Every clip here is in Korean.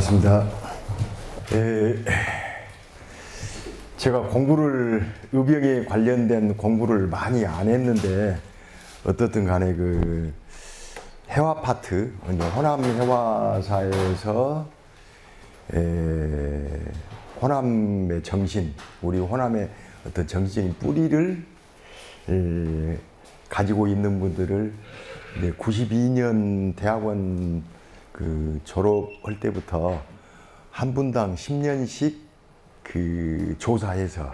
반갑습니다. 제가 의병에 관련된 공부를 많이 안 했는데 어떻든 간에 그 해화 파트, 호남 해화사에서 호남의 정신, 우리 호남의 어떤 정신적인 뿌리를 가지고 있는 분들을 92년 대학원 그 졸업할 때부터 한 분당 10년씩 그 조사해서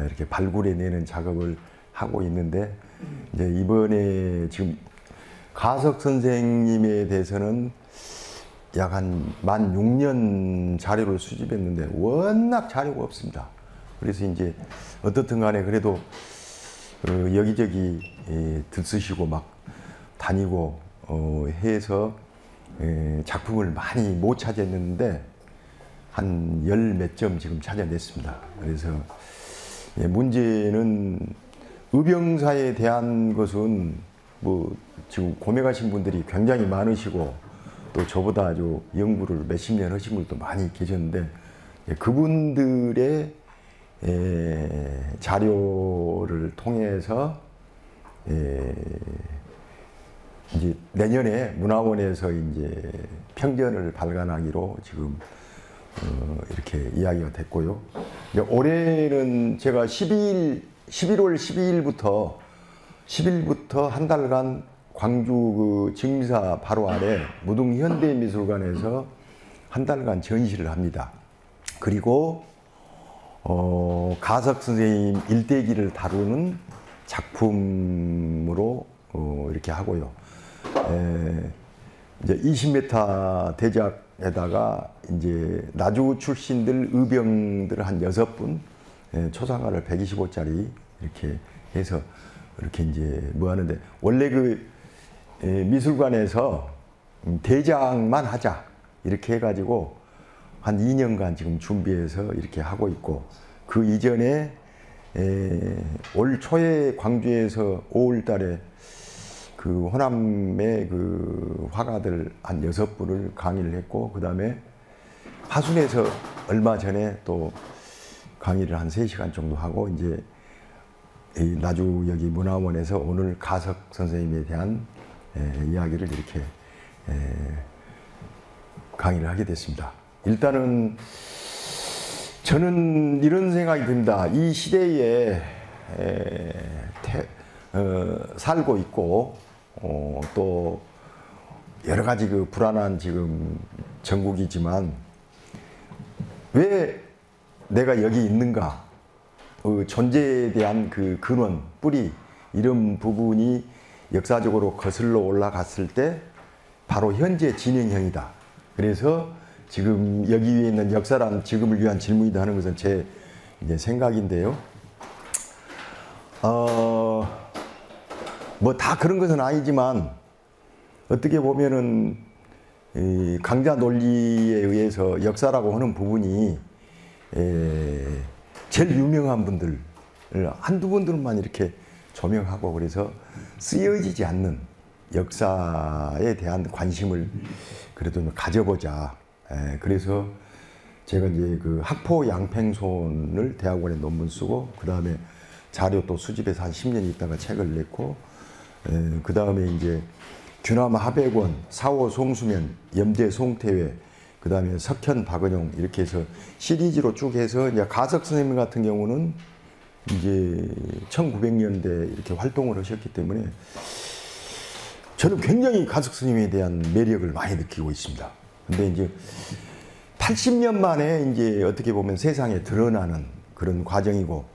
이렇게 발굴해내는 작업을 하고 있는데, 이제 이번에 지금 가석 선생님에 대해서는 약 한 만 6년 자료를 수집했는데 워낙 자료가 없습니다. 그래서 이제 어떻든 간에 그래도 여기저기 들쓰시고 막 다니고 해서 작품을 많이 못 찾았는데 한 열 몇 점 지금 찾아냈습니다. 그래서 문제는 의병사에 대한 것은 뭐 지금 고맥하신 분들이 굉장히 많으시고 또 저보다 아주 연구를 몇십 년 하신 분들도 많이 계셨는데, 그분들의 자료를 통해서 이제 내년에 문화원에서 이제 평전을 발간하기로 지금 이렇게 이야기가 됐고요. 올해는 제가 11월 10일부터 한 달간 광주 그 증사 바로 아래 무등현대미술관에서 한 달간 전시를 합니다. 그리고 가석 선생님 일대기를 다루는 작품으로 이렇게 하고요. 이제 20m 대작에다가 이제 나주 출신들 의병들 한 6분, 초상화를 125짜리 이렇게 해서 이렇게 이제 뭐 하는데, 원래 그 미술관에서 대작만 하자 이렇게 해가지고 한 2년간 지금 준비해서 이렇게 하고 있고, 그 이전에 올 초에 광주에서 5월 달에 그 호남의 그 화가들 한 6분을 강의를 했고, 그 다음에 화순에서 얼마 전에 또 강의를 한 3시간 정도 하고, 이제 이 나주 여기 문화원에서 오늘 가석 선생님에 대한 이야기를 이렇게 강의를 하게 됐습니다. 일단은 저는 이런 생각이 듭니다. 이 시대에 살고 있고 또 여러 가지 그 불안한 지금 전국이지만 왜 내가 여기 있는가, 그 존재에 대한 그 근원, 뿌리, 이런 부분이 역사적으로 거슬러 올라갔을 때 바로 현재 진행형이다. 그래서 지금 여기 위에 있는 역사란 지금을 위한 질문이다 하는 것은 제 이제 생각인데요. 뭐 다 그런 것은 아니지만 어떻게 보면은 이 강자 논리에 의해서 역사라고 하는 부분이 제일 유명한 분들 한두 분들만 이렇게 조명하고, 그래서 쓰여지지 않는 역사에 대한 관심을 그래도 가져보자. 그래서 제가 이제 그 학포 양팽손을 대학원에 논문 쓰고, 그 다음에 자료 또 수집해서 한 10년 있다가 책을 냈고, 그 다음에 이제 규남 하백원, 사호 송수면, 염제 송태회, 그 다음에 석현 박은용 이렇게 해서 시리즈로 쭉 해서, 이제 가석 선생님 같은 경우는 이제 1900년대 이렇게 활동을 하셨기 때문에 저는 굉장히 가석 선생님에 대한 매력을 많이 느끼고 있습니다. 근데 이제 80년 만에 이제 어떻게 보면 세상에 드러나는 그런 과정이고,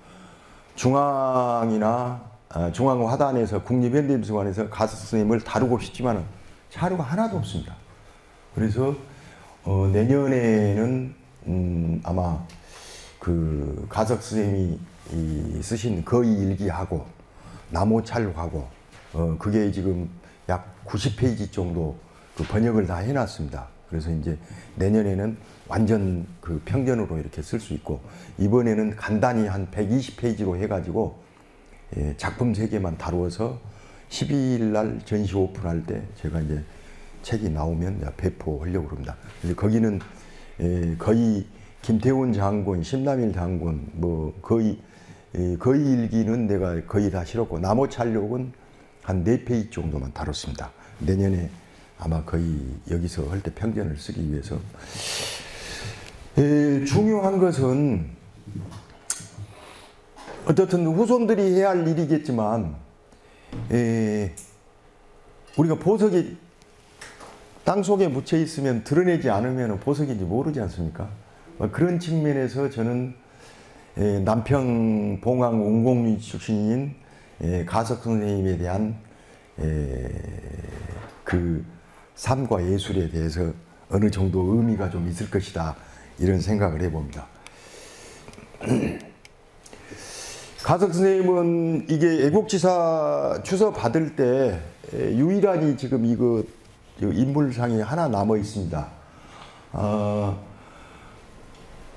중앙화단에서 국립현대미술관에서 가석 선생님을 다루고 싶지만은 자료가 하나도 없습니다. 그래서 내년에는 아마 그 가석 선생님이 쓰신 거의 일기하고 남호찰록하고 그게 지금 약 90페이지 정도 그 번역을 다 해놨습니다. 그래서 이제 내년에는 완전 그 평전으로 이렇게 쓸 수 있고, 이번에는 간단히 한 120페이지로 해가지고 작품 3개만 다루어서 12일 날 전시 오픈할 때 제가 이제 책이 나오면 배포하려고 합니다. 거기는 거의 김태훈 장군, 신남일 장군, 뭐 거의 일기는 내가 거의 다 실었고 남오찰록은 한 4페이지 정도만 다뤘습니다. 내년에 아마 거의 여기서 할 때 평전을 쓰기 위해서. 중요한 것은 어떻든 후손들이 해야 할 일이겠지만 우리가 보석이 땅속에 묻혀 있으면 드러내지 않으면 보석인지 모르지 않습니까? 그런 측면에서 저는 남평 봉황 웅공리 출신인 가석 선생님에 대한 그 삶과 예술에 대해서 어느 정도 의미가 좀 있을 것이다, 이런 생각을 해봅니다. 가석 선생님은 이게 애국지사 주서 받을 때 유일하니 지금 이거 인물상이 하나 남아 있습니다.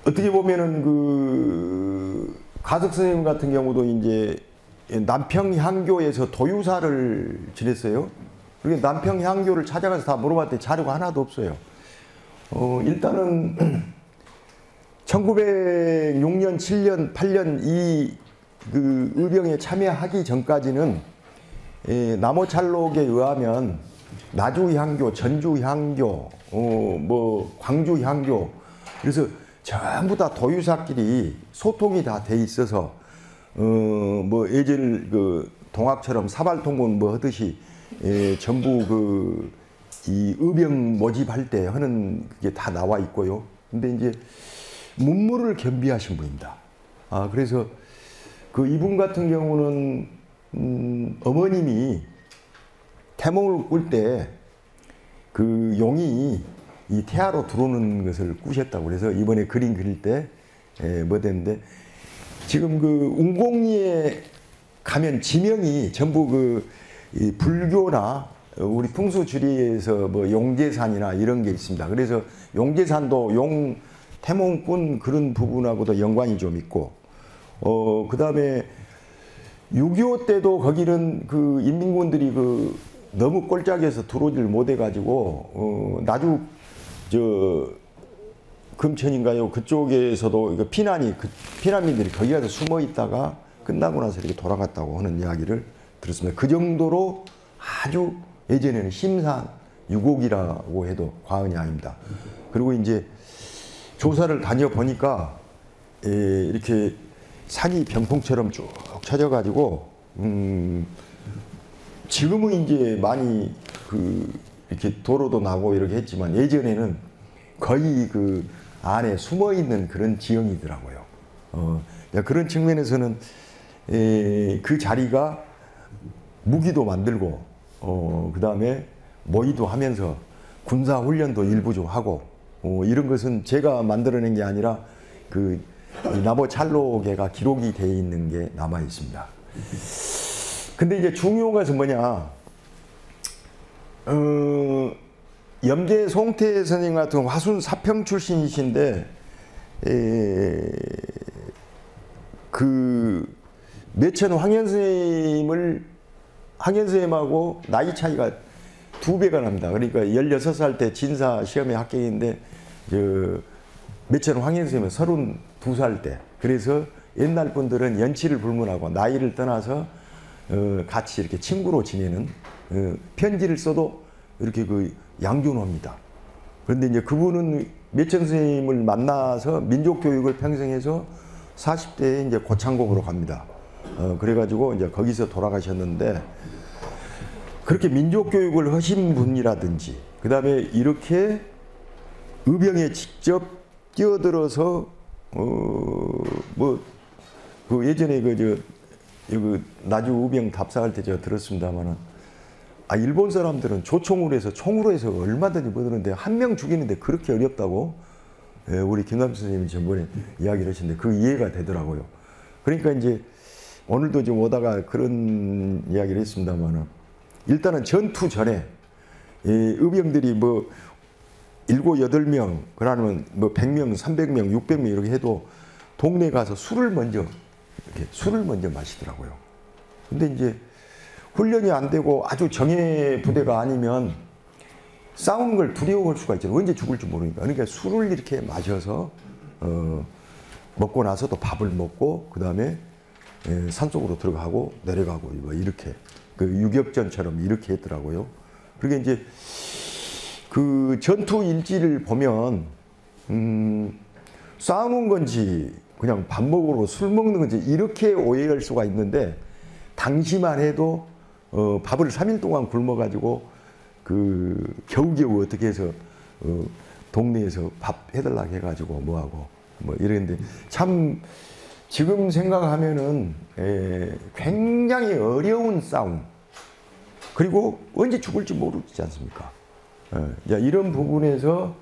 어떻게 보면은 그 가석 선생님 같은 경우도 이제 남평향교에서 도유사를 지냈어요. 그리고 남평향교를 찾아가서 다 물어봤더니 자료가 하나도 없어요. 일단은 1906년, 7년, 8년 이 그 의병에 참여하기 전까지는 남오찰록에 의하면 나주향교, 전주향교, 뭐 광주향교, 그래서 전부 다 도유사끼리 소통이 다 돼 있어서 뭐 예전 그 동학처럼 사발통군 뭐 하듯이 전부 그 이 의병 모집할 때 하는 그게 다 나와 있고요. 근데 이제 문물을 겸비하신 분입니다. 그래서 그 이분 같은 경우는 어머님이 태몽을 꿀 때 그 용이 이 태아로 들어오는 것을 꾸셨다고 그래서 이번에 그림 그릴 때 뭐 됐는데, 지금 그 웅공리에 가면 지명이 전부 그 이 불교나 우리 풍수주리에서 뭐 용계산이나 이런 게 있습니다. 그래서 용계산도 용 태몽꾼 그런 부분하고도 연관이 좀 있고, 그 다음에 6.25 때도 거기는 그 인민군들이 그 너무 꼴짝해서 들어오질 못해가지고, 나주, 금천인가요? 그쪽에서도 이거 피난민들이 거기 가서 숨어 있다가 끝나고 나서 이렇게 돌아갔다고 하는 이야기를 들었습니다. 그 정도로 아주 예전에는 심산 유곡이라고 해도 과언이 아닙니다. 그리고 이제 조사를 다녀보니까, 이렇게 산이 병풍처럼 쭉 쳐져가지고, 지금은 이제 많이 이렇게 도로도 나고 이렇게 했지만 예전에는 거의 그 안에 숨어 있는 그런 지형이더라고요. 그런 측면에서는 그 자리가 무기도 만들고, 그 다음에 모의도 하면서 군사 훈련도 일부 좀 하고, 이런 것은 제가 만들어낸 게 아니라 그 남오찰록에가 기록이 되어 있는 게 남아 있습니다. 근데 이제 중요한 것은 뭐냐, 염제 송태 선생님 같은 화순 사평 출신이신데, 그 매천 황현 선생님하고 나이 차이가 2배가 납니다. 그러니까 16살 때 진사 시험에 합격인데, 매천 황현 선생님은 32살 때. 그래서 옛날 분들은 연치를 불문하고 나이를 떠나서 같이 이렇게 친구로 지내는, 편지를 써도 이렇게 그 양존합니다. 그런데 이제 그분은 매천 선생님을 만나서 민족교육을 평생 해서 40대에 이제 고창곡으로 갑니다. 그래가지고 이제 거기서 돌아가셨는데, 그렇게 민족교육을 하신 분이라든지, 그 다음에 이렇게 의병에 직접 뛰어들어서, 그 예전에 나주 의병 답사할 때 제가 들었습니다만은, 일본 사람들은 조총으로 해서 총으로 해서 얼마든지 뭐 그러는데 한 명 죽이는데 그렇게 어렵다고, 우리 김남수 선생님이 전번에 이야기를 하셨는데 그 이해가 되더라고요. 그러니까 이제 오늘도 좀 오다가 그런 이야기를 했습니다만은, 일단은 전투 전에 의병들이 뭐 7, 8명, 그러면 뭐 100명, 300명, 600명 이렇게 해도 동네 가서 술을 먼저 마시더라고요. 근데 이제 훈련이 안 되고 아주 정예 부대가 아니면 싸우는 걸 두려워할 수가 있잖아요. 언제 죽을지 모르니까. 그러니까 술을 이렇게 마셔서 먹고 나서 또 밥을 먹고 그 다음에 산속으로 들어가고 내려가고 뭐 이렇게 그 유격전처럼 이렇게 했더라고요. 그게 이제 그 전투 일지를 보면 싸우는 건지 그냥 밥 먹으러 술 먹는 건지 이렇게 오해할 수가 있는데 당시만 해도 밥을 3일 동안 굶어가지고 그 겨우겨우 어떻게 해서 동네에서 밥 해달라고 해가지고 뭐하고 뭐 이랬는데 참 지금 생각하면은 굉장히 어려운 싸움 그리고 언제 죽을지 모르지 않습니까? 이런 부분에서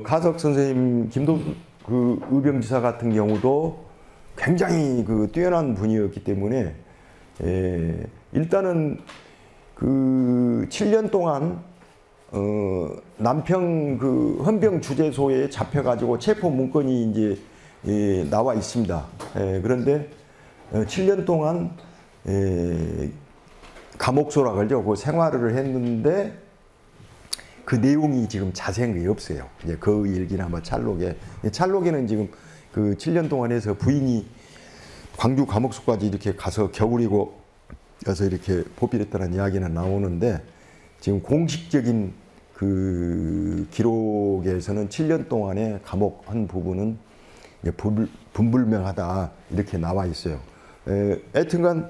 가석 선생님 김도수 그 의병지사 같은 경우도 굉장히 그 뛰어난 분이었기 때문에 일단은 그 7년 동안 남평 그 헌병 주재소에 잡혀가지고 체포 문건이 이제 나와 있습니다. 그런데 7년 동안 감옥소라 그러죠. 그 생활을 했는데 그 내용이 지금 자세히 없어요. 이제 그 일기나 뭐 찰록에는 지금 그 7년 동안 해서 부인이 광주 감옥소까지 이렇게 가서 겨울이고 가서 이렇게 보필했다는 이야기는 나오는데 지금 공식적인 그 기록에서는 7년 동안의 감옥 한 부분은 분불명하다 이렇게 나와 있어요. 하여튼간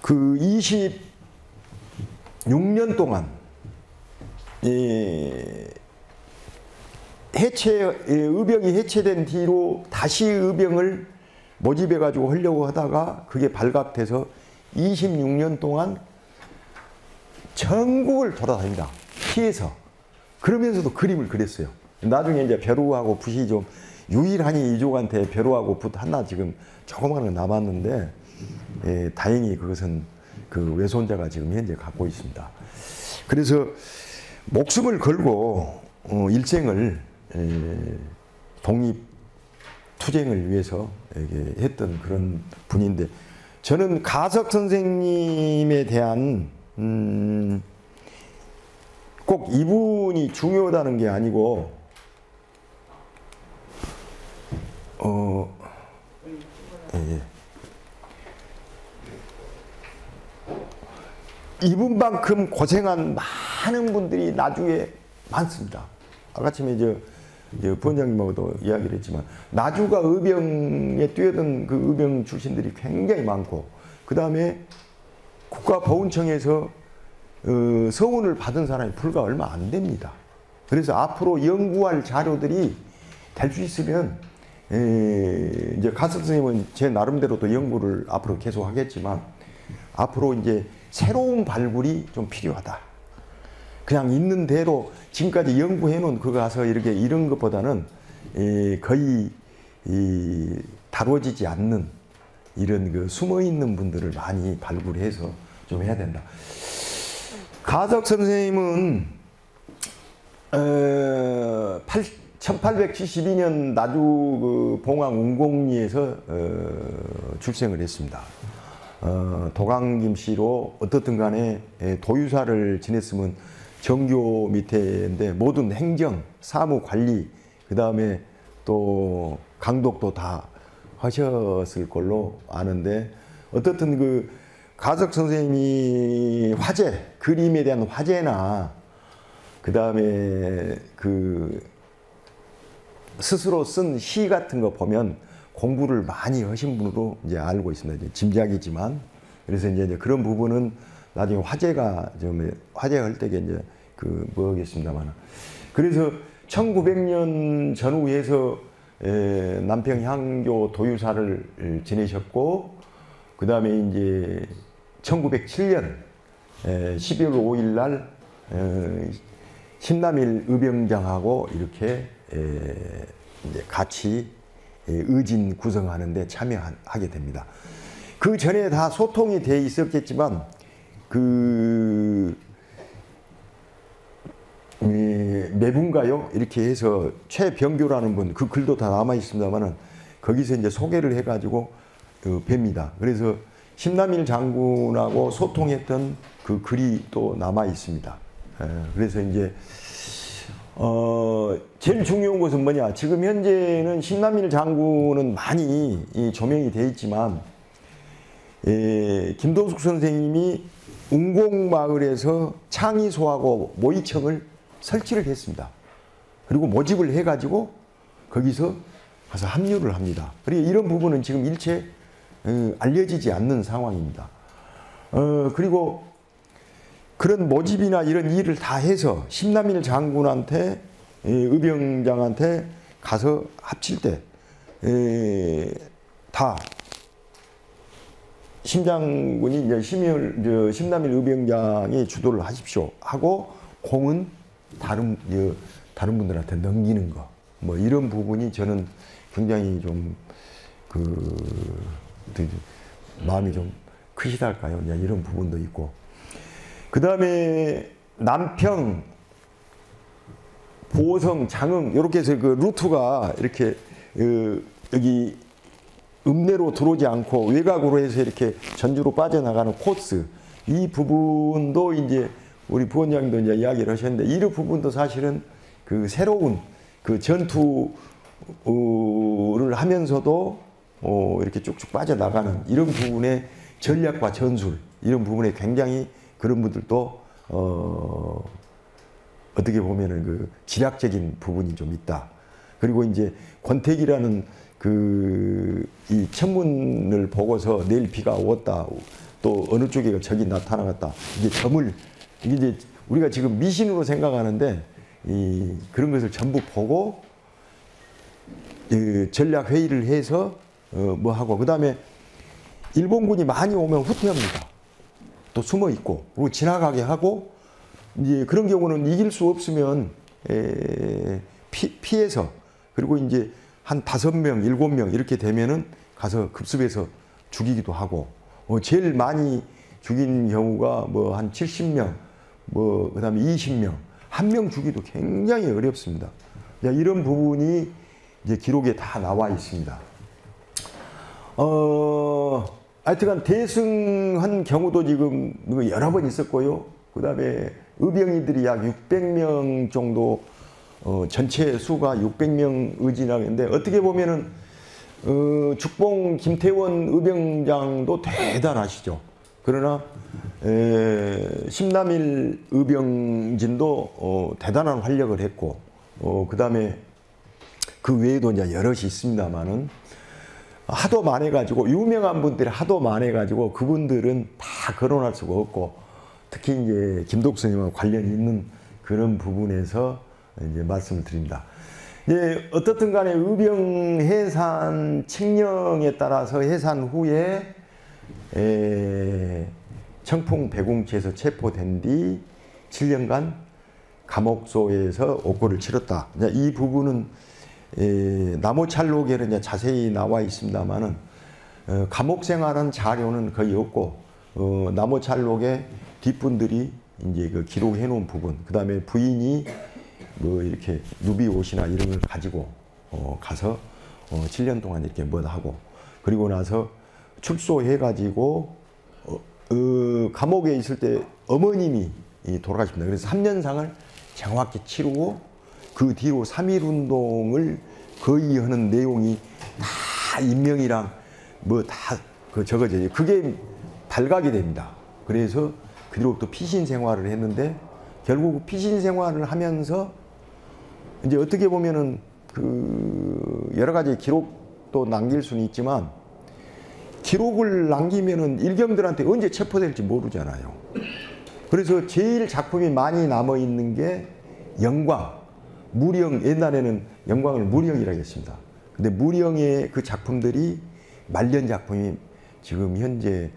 그 26년 동안 의병이 해체된 뒤로 다시 의병을 모집해 가지고 하려고 하다가 그게 발각돼서 26년 동안 전국을 돌아다닙니다. 피해서. 그러면서도 그림을 그렸어요. 나중에 이제 벼루하고 붓이 좀 유일하니 이족한테 벼루하고 붓 하나 지금 조그마한 거 남았는데 다행히 그것은 그 외손자가 지금 현재 갖고 있습니다. 그래서 목숨을 걸고 일생을 독립 투쟁을 위해서 했던 그런 분인데 저는 가석 선생님에 대한 꼭 이분이 중요하다는 게 아니고 이분만큼 고생한 많은 분들이 나주에 많습니다. 아까 전에 부원장님하고도 이야기를 했지만 나주가 의병에 뛰어든 그 의병 출신들이 굉장히 많고 그 다음에 국가보훈청에서 서훈을 받은 사람이 불과 얼마 안 됩니다. 그래서 앞으로 연구할 자료들이 될 수 있으면 이제 가석 선생님은 제 나름대로 또 연구를 앞으로 계속 하겠지만 앞으로 이제 새로운 발굴이 좀 필요하다. 그냥 있는 대로 지금까지 연구해 놓은 그거 가서 이렇게 이런 것보다는 거의 다뤄지지 않는 이런 그 숨어 있는 분들을 많이 발굴해서 좀 해야 된다. 가석 선생님은 1872년 나주 그 봉황 운공리에서 출생을 했습니다. 도강김씨로 어떻든 간에 도유사를 지냈으면 정교 밑에인데 모든 행정, 사무 관리, 그 다음에 또 강독도 다 하셨을 걸로 아는데 어떻든 그 가석 선생님이 화제, 그림에 대한 화제나 그 다음에 그 스스로 쓴 시 같은 거 보면 공부를 많이 하신 분으로 이제 알고 있습니다. 이제 짐작이지만 그래서 이제 그런 부분은 나중에 화제가 좀 화제할 때게 이제 그 뭐겠습니다만 그래서 1900년 전후에서 남평 향교 도유사를 지내셨고 그 다음에 이제 1907년 12월 5일 날 신남일 의병장하고 이렇게 이제 같이 의진 구성하는데 참여하게 됩니다. 그 전에 다 소통이 돼 있었겠지만 그 매분가요 이렇게 해서 최병교라는 분 그 글도 다 남아 있습니다만은 거기서 이제 소개를 해가지고 뵙니다. 그래서 신남일 장군하고 소통했던 그 글이 또 남아 있습니다. 그래서 이제 제일 중요한 것은 뭐냐? 지금 현재는 신남일 장군은 많이 조명이 돼 있지만 김도숙 선생님이 웅곡마을에서 창의소하고 모의청을 설치를 했습니다. 그리고 모집을 해가지고 거기서 가서 합류를 합니다. 그리고 이런 부분은 지금 일체 알려지지 않는 상황입니다. 그리고 그런 모집이나 이런 일을 다 해서 신남일 장군한테 의병장한테 가서 합칠 때 다 심장군이 이제 신남일 의병장이 주도를 하십시오 하고 공은 다른 분들한테 넘기는 거, 뭐 이런 부분이 저는 굉장히 좀 마음이 좀 크시달까요? 이런 부분도 있고. 그 다음에 남평, 보성, 장흥 이렇게 해서 그 루트가 이렇게 여기 읍내로 들어오지 않고 외곽으로 해서 이렇게 전주로 빠져나가는 코스, 이 부분도 이제 우리 부원장님도 이제 이야기를 하셨는데, 이 부분도 사실은 그 새로운 그 전투를 하면서도 이렇게 쭉쭉 빠져나가는 이런 부분의 전략과 전술, 이런 부분에 굉장히 그런 분들도 어떻게 보면은 그 지략적인 부분이 좀 있다. 그리고 이제 권태기라는 이 천문을 보고서 내일 비가 오겠다, 또 어느 쪽에 적이 나타나겠다, 이게 이제 우리가 지금 미신으로 생각하는데 그런 것을 전부 보고 전략 회의를 해서 뭐 하고, 그 다음에 일본군이 많이 오면 후퇴합니다. 또 숨어 있고, 그리고 지나가게 하고, 이제 그런 경우는 이길 수 없으면 피해서, 그리고 이제 한 5명, 7명 이렇게 되면은 가서 급습해서 죽이기도 하고, 제일 많이 죽인 경우가 뭐 한 70명, 뭐 그다음에 20명, 한 명 죽이도 굉장히 어렵습니다. 이런 부분이 이제 기록에 다 나와 있습니다. 하여튼간 대승한 경우도 지금 여러 번 있었고요. 그 다음에 의병이들이 약 600명 정도, 전체 수가 600명 의진하는데, 어떻게 보면은 죽봉 김태원 의병장도 대단하시죠. 그러나 신남일 의병진도 대단한 활약을 했고, 그 다음에 그 외에도 이제 여럿이 있습니다만은 하도 많아가지고, 유명한 분들이 하도 많아가지고 그분들은 다 거론할 수가 없고, 특히 이제 김독 스님과 관련이 있는 그런 부분에서 이제 말씀을 드립니다. 이제 어떻든 간에 의병 해산 칙령에 따라서 해산 후에 청풍 배궁지에서 체포된 뒤 7년간 감옥소에서 옥고를 치렀다. 이 부분은 남호찰록에는 이제 자세히 나와 있습니다만은 감옥 생활한 자료는 거의 없고, 남호찰록의 뒷분들이 이제 그 기록해 놓은 부분, 그 다음에 부인이 뭐 이렇게 누비 옷이나 이런 걸 가지고 가서 7년 동안 이렇게 뭐 하고, 그리고 나서 출소해 가지고 감옥에 있을 때 어머님이 돌아가십니다. 그래서 3년상을 정확히 치르고, 그 뒤로 3.1운동을 거의 하는 내용이 다 인명이랑 뭐 다 적어져요. 그게 발각이 됩니다. 그래서 그 뒤로부터 피신 생활을 했는데, 결국 피신 생활을 하면서 이제 어떻게 보면은 여러 가지 기록도 남길 수는 있지만, 기록을 남기면은 일경들한테 언제 체포될지 모르잖아요. 그래서 제일 작품이 많이 남아 있는 게 영광, 무령, 옛날에는 영광을 무령이라고 했습니다. 근데 무령의 그 작품들이 말년 작품이 지금 현재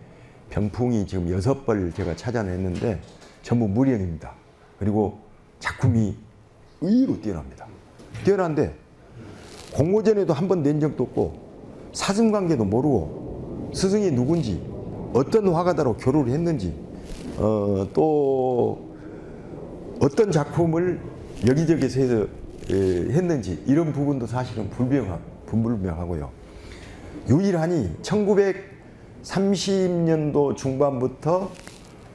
병풍이 지금 6벌 제가 찾아냈는데 전부 무령입니다. 그리고 작품이 의외로 뛰어납니다. 뛰어난데 공모전에도 한 번 낸 적도 없고, 사슴관계도 모르고, 스승이 누군지, 어떤 화가다로 교류를 했는지, 또 어떤 작품을 여기저기서 해서 했는지, 이런 부분도 사실은 불분명하고요. 유일하니 1930년도 중반부터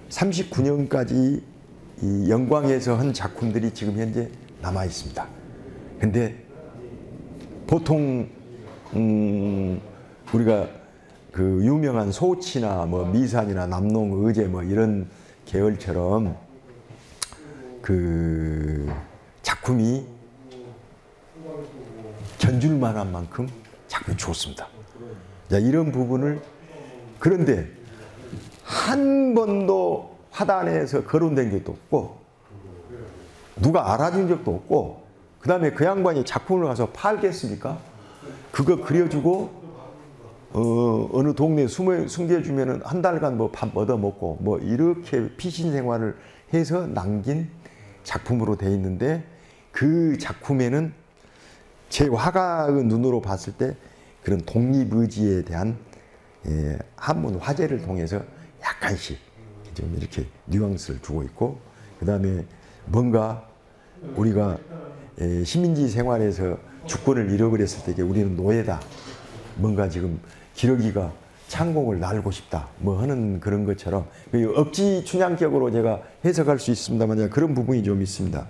39년까지 이 영광에서 한 작품들이 지금 현재 남아 있습니다. 근데 보통 우리가 그 유명한 소치나 뭐 미산이나 남농, 의제 뭐 이런 계열처럼 그 작품이 견줄 만한 만큼 작품이 좋습니다. 자, 이런 부분을 그런데 한 번도 화단에서 거론된 적도 없고 누가 알아준 적도 없고 그 다음에 그 양반이 작품을 가서 팔겠습니까? 그거 그려주고 어느 동네에 숨겨주면은 한 달간 뭐 밥 얻어먹고 뭐 이렇게 피신 생활을 해서 남긴 작품으로 돼 있는데 그 작품에는 제 화가의 눈으로 봤을 때 그런 독립의지에 대한 한문 화제를 통해서 약간씩 좀 이렇게 뉘앙스를 주고 있고 그 다음에 뭔가 우리가 식민지 생활에서 주권을 잃어버렸을 때 이게 우리는 노예다. 뭔가 지금 기러기가 창공을 날고 싶다. 뭐 하는 그런 것처럼 억지 춘향격으로 제가 해석할 수 있습니다만 그런 부분이 좀 있습니다.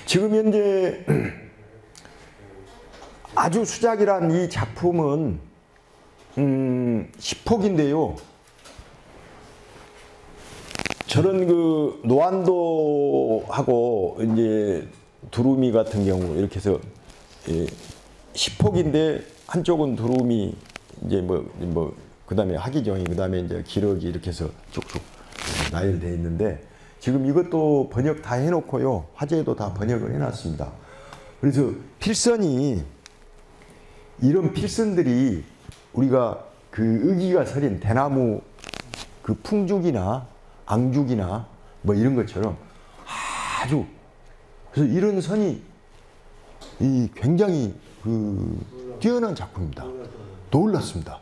지금 현재 아주 수작이란 이 작품은 10폭인데요. 저런 그 노안도하고 이제 두루미 같은 경우 이렇게 해서 10폭인데 한쪽은 두루미 이제 뭐 그다음에 하기정이 그다음에 이제 기러기 이렇게 해서 쭉쭉 나열되어 있는데 지금 이것도 번역 다 해놓고요. 화제에도 다 번역을 해놨습니다. 그래서 필선이 이런 필선들이 우리가 그 의기가 서린 대나무 그 풍죽이나 앙죽이나 뭐 이런 것처럼 아주 그래서 이런 선이 이 굉장히 그 뛰어난 작품입니다. 놀랐습니다.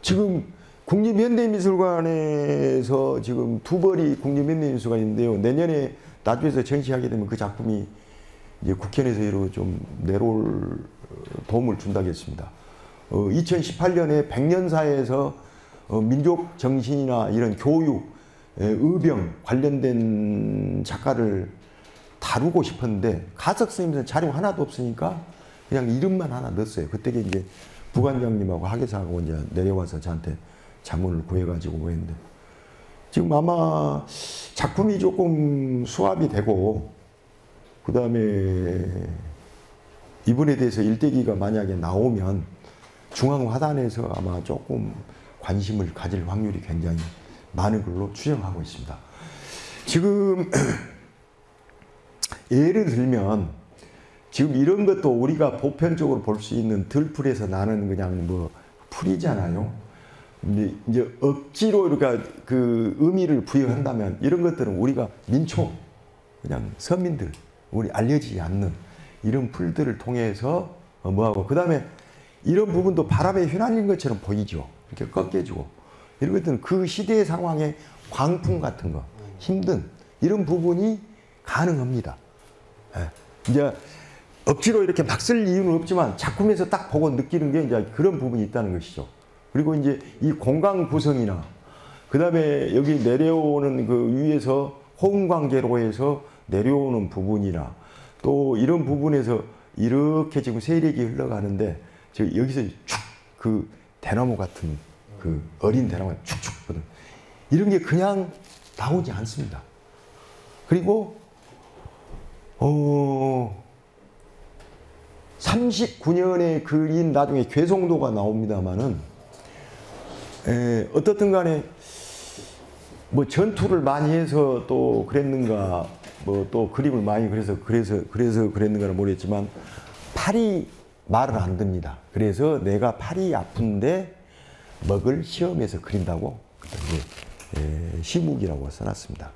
지금 국립현대미술관에서 지금 두 벌이 국립현대미술관인데요. 내년에 나주에서 전시하게 되면 그 작품이 이제 국현에서 좀 내려올 도움을 준다고 했습니다. 2018년에 백년사에서 민족 정신이나 이런 교육, 의병 관련된 작가를 다루고 싶었는데 가석 스님들은 자료 하나도 없으니까 그냥 이름만 하나 넣었어요. 그때 이제 부관장님하고 학예사하고 이제 내려와서 저한테 자문을 구해가지고 했는데 지금 아마 작품이 조금 수합이 되고 그 다음에 이분에 대해서 일대기가 만약에 나오면 중앙화단에서 아마 조금 관심을 가질 확률이 굉장히 많은 걸로 추정하고 있습니다. 지금 예를 들면 지금 이런 것도 우리가 보편적으로 볼 수 있는 들풀에서 나는 그냥 뭐 풀이잖아요. 이제 억지로 우리가 그 의미를 부여한다면 이런 것들은 우리가 민초 그냥 서민들 우리 알려지지 않는 이런 풀들을 통해서 뭐하고 그 다음에 이런 부분도 바람에 휘날린 것처럼 보이죠. 이렇게 꺾여지고 이런 것들은 그 시대의 상황에 광풍 같은 거 힘든 이런 부분이 가능합니다. 이제 억지로 이렇게 막 쓸 이유는 없지만 작품에서 딱 보고 느끼는 게 이제 그런 부분이 있다는 것이죠. 그리고 이제 이 공간 구성이나 그 다음에 여기 내려오는 그 위에서 호응관계로 해서 내려오는 부분이나 또 이런 부분에서 이렇게 지금 세력이 흘러가는데 저 여기서 쭉 그 대나무 같은 그 어린 대나무가 축축 뻗은 이런 게 그냥 나오지 않습니다. 그리고 39년에 그린 나중에 괴송도가 나옵니다만은 어떻든 간에 뭐 전투를 많이 해서 또 그랬는가 뭐 또 그림을 많이 그래서 그랬는가는 모르겠지만 팔이 말을 안 듣니다. 그래서 내가 팔이 아픈데 먹을 시험에서 그린다고 시묵이라고 써놨습니다.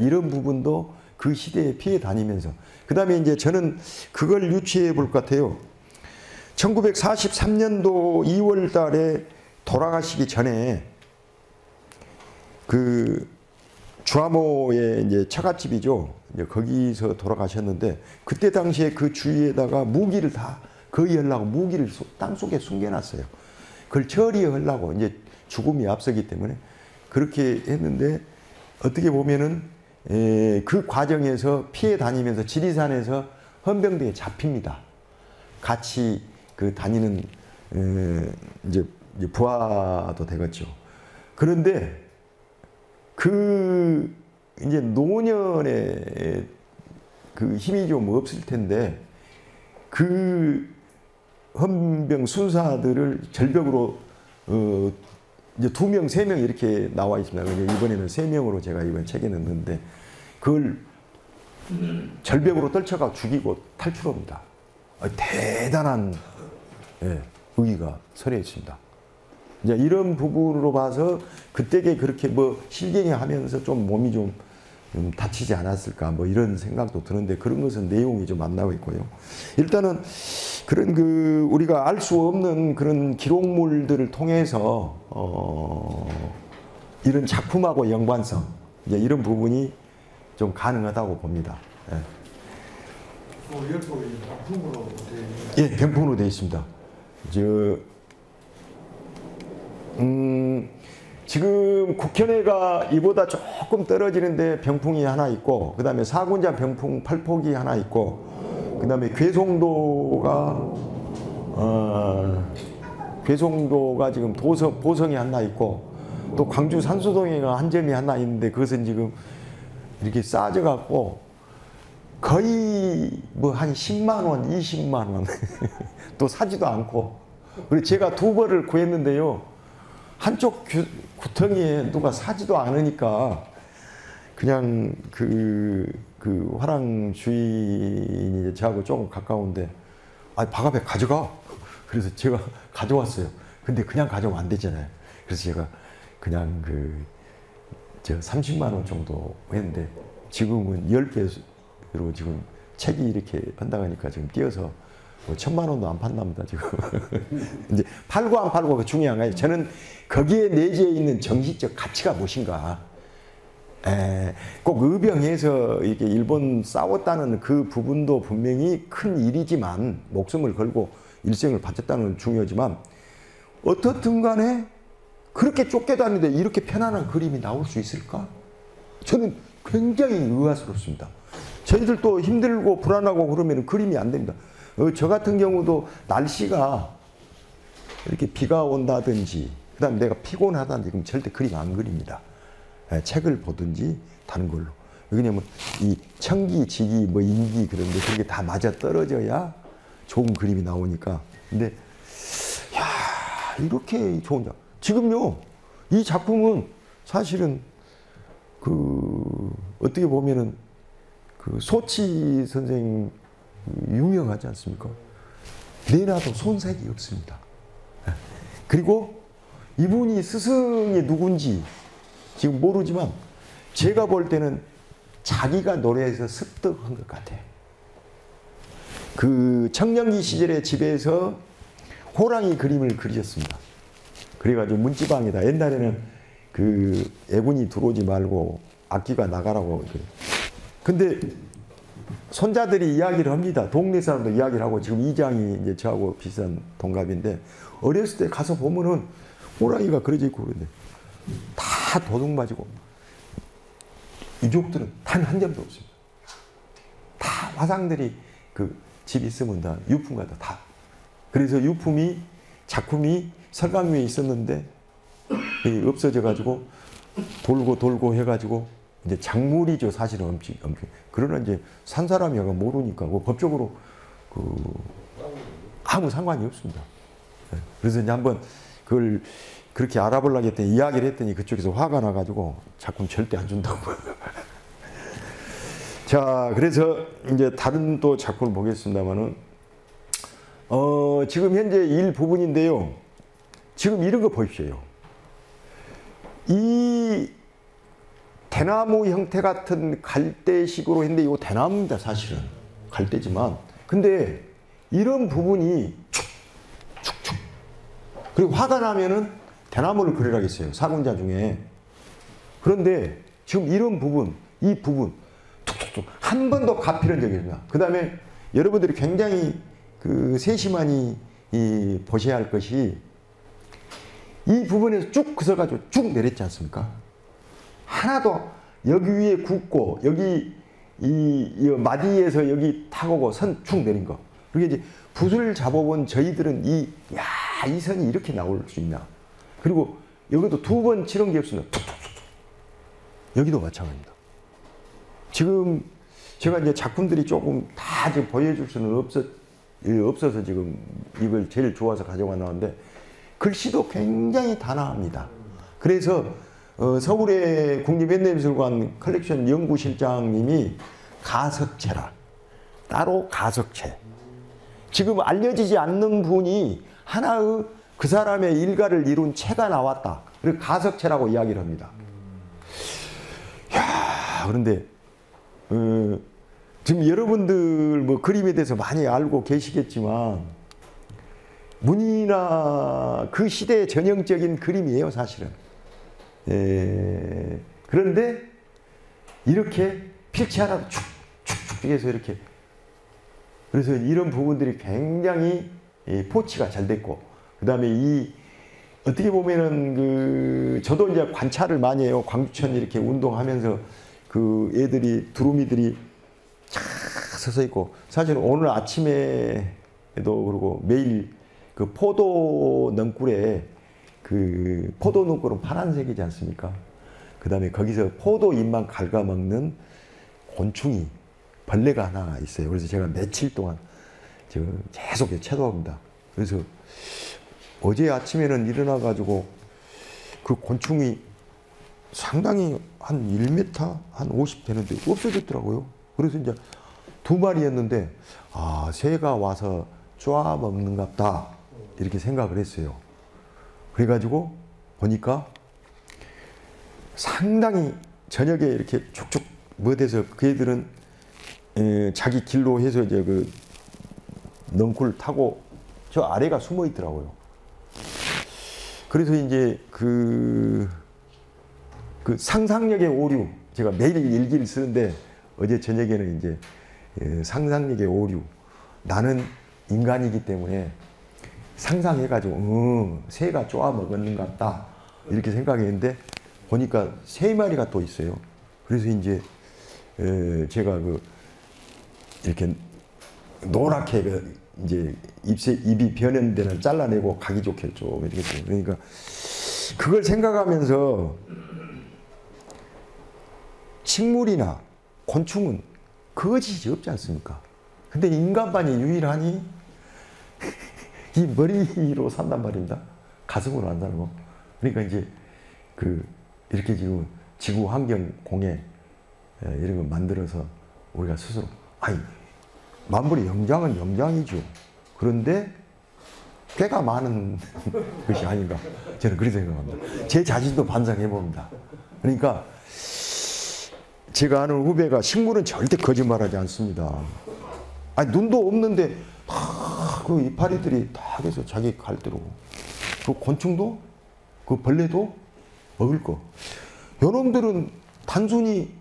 이런 부분도 그 시대에 피해 다니면서 그 다음에 이제 저는 그걸 유추해 볼 것 같아요. 1943년도 2월 달에 돌아가시기 전에 그 주화모의 이제 처갓집이죠. 이제 거기서 돌아가셨는데 그때 당시에 그 주위에다가 무기를 다 거의 하려고 무기를 땅속에 숨겨놨어요. 그걸 처리하려고 이제 죽음이 앞서기 때문에 그렇게 했는데 어떻게 보면은 그 과정에서 피해 다니면서 지리산에서 헌병대에 잡힙니다. 같이 그 다니는 이제 부하도 되겠죠. 그런데 그 이제 노년에 그 힘이 좀 없을 텐데 그 헌병 순사들을 절벽으로 이제 2명, 3명 이렇게 나와 있습니다. 이번에는 3명으로 제가 이번 책에 넣는데 그걸 절벽으로 떨쳐가 죽이고 탈출합니다. 대단한 의의가 서려 있습니다. 이제 이런 부분으로 봐서 그때게 그렇게 뭐 실갱이 하면서 좀 몸이 좀 다치지 않았을까 뭐 이런 생각도 드는데 그런 것은 내용이 좀 안 나와 있고요. 일단은 그런 그 우리가 알 수 없는 그런 기록물들을 통해서 이런 작품하고 연관성 이제 이런 부분이 좀 가능하다고 봅니다. 열폭이 병풍으로 예, 병풍으로 되어 있습니다. 지금 국현회가 이보다 조금 떨어지는데 병풍이 하나 있고, 그 다음에 사군자 병풍 8폭이 하나 있고, 그 다음에 괴송도가 지금 보성이 하나 있고, 또 광주 산수동에가 한 점이 하나 있는데 그것은 지금 이렇게 쌓아져 갖고 거의 뭐 한 10만 원, 20만 원 또 사지도 않고 그리고 제가 2벌을 구했는데요. 한쪽 구덩이에 누가 사지도 않으니까 그냥 그 화랑 주인이 저하고 조금 가까운데 박아배 가져가. 그래서 제가 가져왔어요. 근데 그냥 가져오면 안 되잖아요. 그래서 제가 그냥 저 30만 원 정도 했는데 지금은 10배로 지금 책이 이렇게 한다고 하니까 지금 뛰어서 뭐 1000만 원도 안 판답니다, 지금. 이제 팔고 안 팔고가 중요한 거예요. 저는 거기에 내재해 있는 정신적 가치가 무엇인가. 꼭 의병해서 이렇게 일본 싸웠다는 그 부분도 분명히 큰 일이지만, 목숨을 걸고 일생을 바쳤다는 건 중요하지만, 어떻든 간에 그렇게 쫓겨다니는데 이렇게 편안한 그림이 나올 수 있을까? 저는 굉장히 의아스럽습니다. 저희들도 힘들고 불안하고 그러면 그림이 안 됩니다. 저 같은 경우도 날씨가 이렇게 비가 온다든지, 그 다음에 내가 피곤하다든지, 그럼 절대 그림 안 그립니다. 책을 보든지 다른 걸로. 왜냐면 이 청기, 지기, 뭐 인기 그런데 그게 다 맞아 떨어져야 좋은 그림이 나오니까. 근데 야, 이렇게 좋은 작품. 지금요, 이 작품은 사실은 어떻게 보면은 소치 선생 유명하지 않습니까? 내놔도 손색이 없습니다. 그리고 이분이 스승이 누군지 지금 모르지만 제가 볼 때는 자기가 노래에서 습득한 것 같아요. 청년기 시절에 집에서 호랑이 그림을 그리셨습니다. 그래가지고 문지방에다 옛날에는 애군이 들어오지 말고 악기가 나가라고. 근데 손자들이 이야기를 합니다. 동네 사람도 이야기를 하고, 지금 이장이 이제 저하고 비슷한 동갑인데, 어렸을 때 가서 보면은 호랑이가 그려져 있고 그런데 다 도둑 맞이고, 유족들은 단 한 점도 없습니다. 다 화상들이 집 있으면 다 유품 같아, 다. 그래서 작품이 설강 위에 있었는데 없어져가지고 돌고 해가지고 이제 작물이죠, 사실은 엄청. 그러나 이제 산 사람이 모르니까 법적으로 아무 상관이 없습니다. 그래서 이제 한번 그걸 그렇게 알아보려고 했더니, 이야기를 했더니 그쪽에서 화가 나가지고 작품 절대 안 준다고. 자, 그래서 이제 다른 또 작품을 보겠습니다만은, 지금 현재 일 부분인데요. 지금 이런 거 보십시오. 이 대나무 형태 같은 갈대식으로 했는데, 이거 대나무입니다, 사실은. 갈대지만. 근데 이런 부분이 축축. 그리고 화가 나면은 대나무를 그리라고 했어요, 사군자 중에. 그런데 지금 이런 부분, 이 부분 툭툭툭 한 번도 가필한 적이 없습니다. 그 다음에 여러분들이 굉장히 그 세심하니 보셔야 할 것이 이 부분에서 쭉 그서가지고 쭉 내렸지 않습니까? 하나도 여기 위에 굽고 여기 이 마디에서 여기 타고고 선 쭉 내린 거. 그리고 이제 붓을 잡아본 저희들은 이 선이 이렇게 나올 수 있나. 그리고 여기도 두 번 치는 게 없습니다. 툭툭툭툭. 여기도 마찬가지입니다. 지금 제가 이제 작품들이 조금 다 지금 보여줄 수는 없어서 지금 이걸 제일 좋아서 가져가 나왔는데 글씨도 굉장히 단아합니다. 그래서 서울의 국립현대미술관 컬렉션 연구실장님이 가석체라, 따로 가석체. 지금 알려지지 않는 분이 하나의 그 사람의 일가를 이룬 체가 나왔다. 그리고 가석체라고 이야기를 합니다. 야, 그런데 지금 여러분들 뭐 그림에 대해서 많이 알고 계시겠지만 문이나 그 시대의 전형적인 그림이에요, 사실은. 그런데 이렇게 필체 하나도 축축축 해서 이렇게, 그래서 이런 부분들이 굉장히 포치가 잘 됐고, 그 다음에 이 어떻게 보면은 저도 이제 관찰을 많이 해요. 광주천 이렇게 운동하면서 그 애들이 두루미들이 쫙 서서 있고, 사실 오늘 아침에도 그러고 매일 그 포도 넝굴에 그 포도 넝굴은 파란색이지 않습니까? 그 다음에 거기서 포도 잎만 갉아먹는 곤충이, 벌레가 하나 있어요. 그래서 제가 며칠 동안 지금 계속 채도합니다. 그래서 어제 아침에는 일어나가지고 그 곤충이 상당히 한 1m, 한 50 되는데 없어졌더라고요. 그래서 이제 2마리였는데, 아, 새가 와서 쪼아 먹는갑다. 이렇게 생각을 했어요. 그래가지고 보니까 상당히 저녁에 이렇게 축축 못해서 그 애들은 자기 길로 해서 이제 그 넝쿨 타고 저 아래가 숨어 있더라고요. 그래서 이제 그 상상력의 오류, 제가 매일 일기를 쓰는데 어제 저녁에는 이제 상상력의 오류, 나는 인간이기 때문에 상상해가지고 새가 쪼아 먹었는 것 같다 이렇게 생각했는데 보니까 3마리가 또 있어요. 그래서 이제 제가 이렇게 노랗게 이제 입이 변한 데는 잘라내고 가기 좋게 좀 이렇게 돼요. 그러니까 그걸 생각하면서 식물이나 곤충은 거짓이 없지 않습니까? 근데 인간만이 유일하니 이 머리로 산단 말입니다. 가슴으로 안 살고. 그러니까 이제 이렇게 지금 지구 환경 공해 이런 거 만들어서 우리가 스스로, 아니, 만물의 영장은 영장이죠. 그런데 꽤가 많은 것이 아닌가. 저는 그렇게 생각합니다. 제 자신도 반성해 봅니다. 그러니까 제가 아는 후배가 식물은 절대 거짓말하지 않습니다. 아니, 눈도 없는데 다 그 이파리들이 다 해서 자기 갈대로. 그 곤충도, 그 벌레도 먹을 거. 요놈들은 단순히,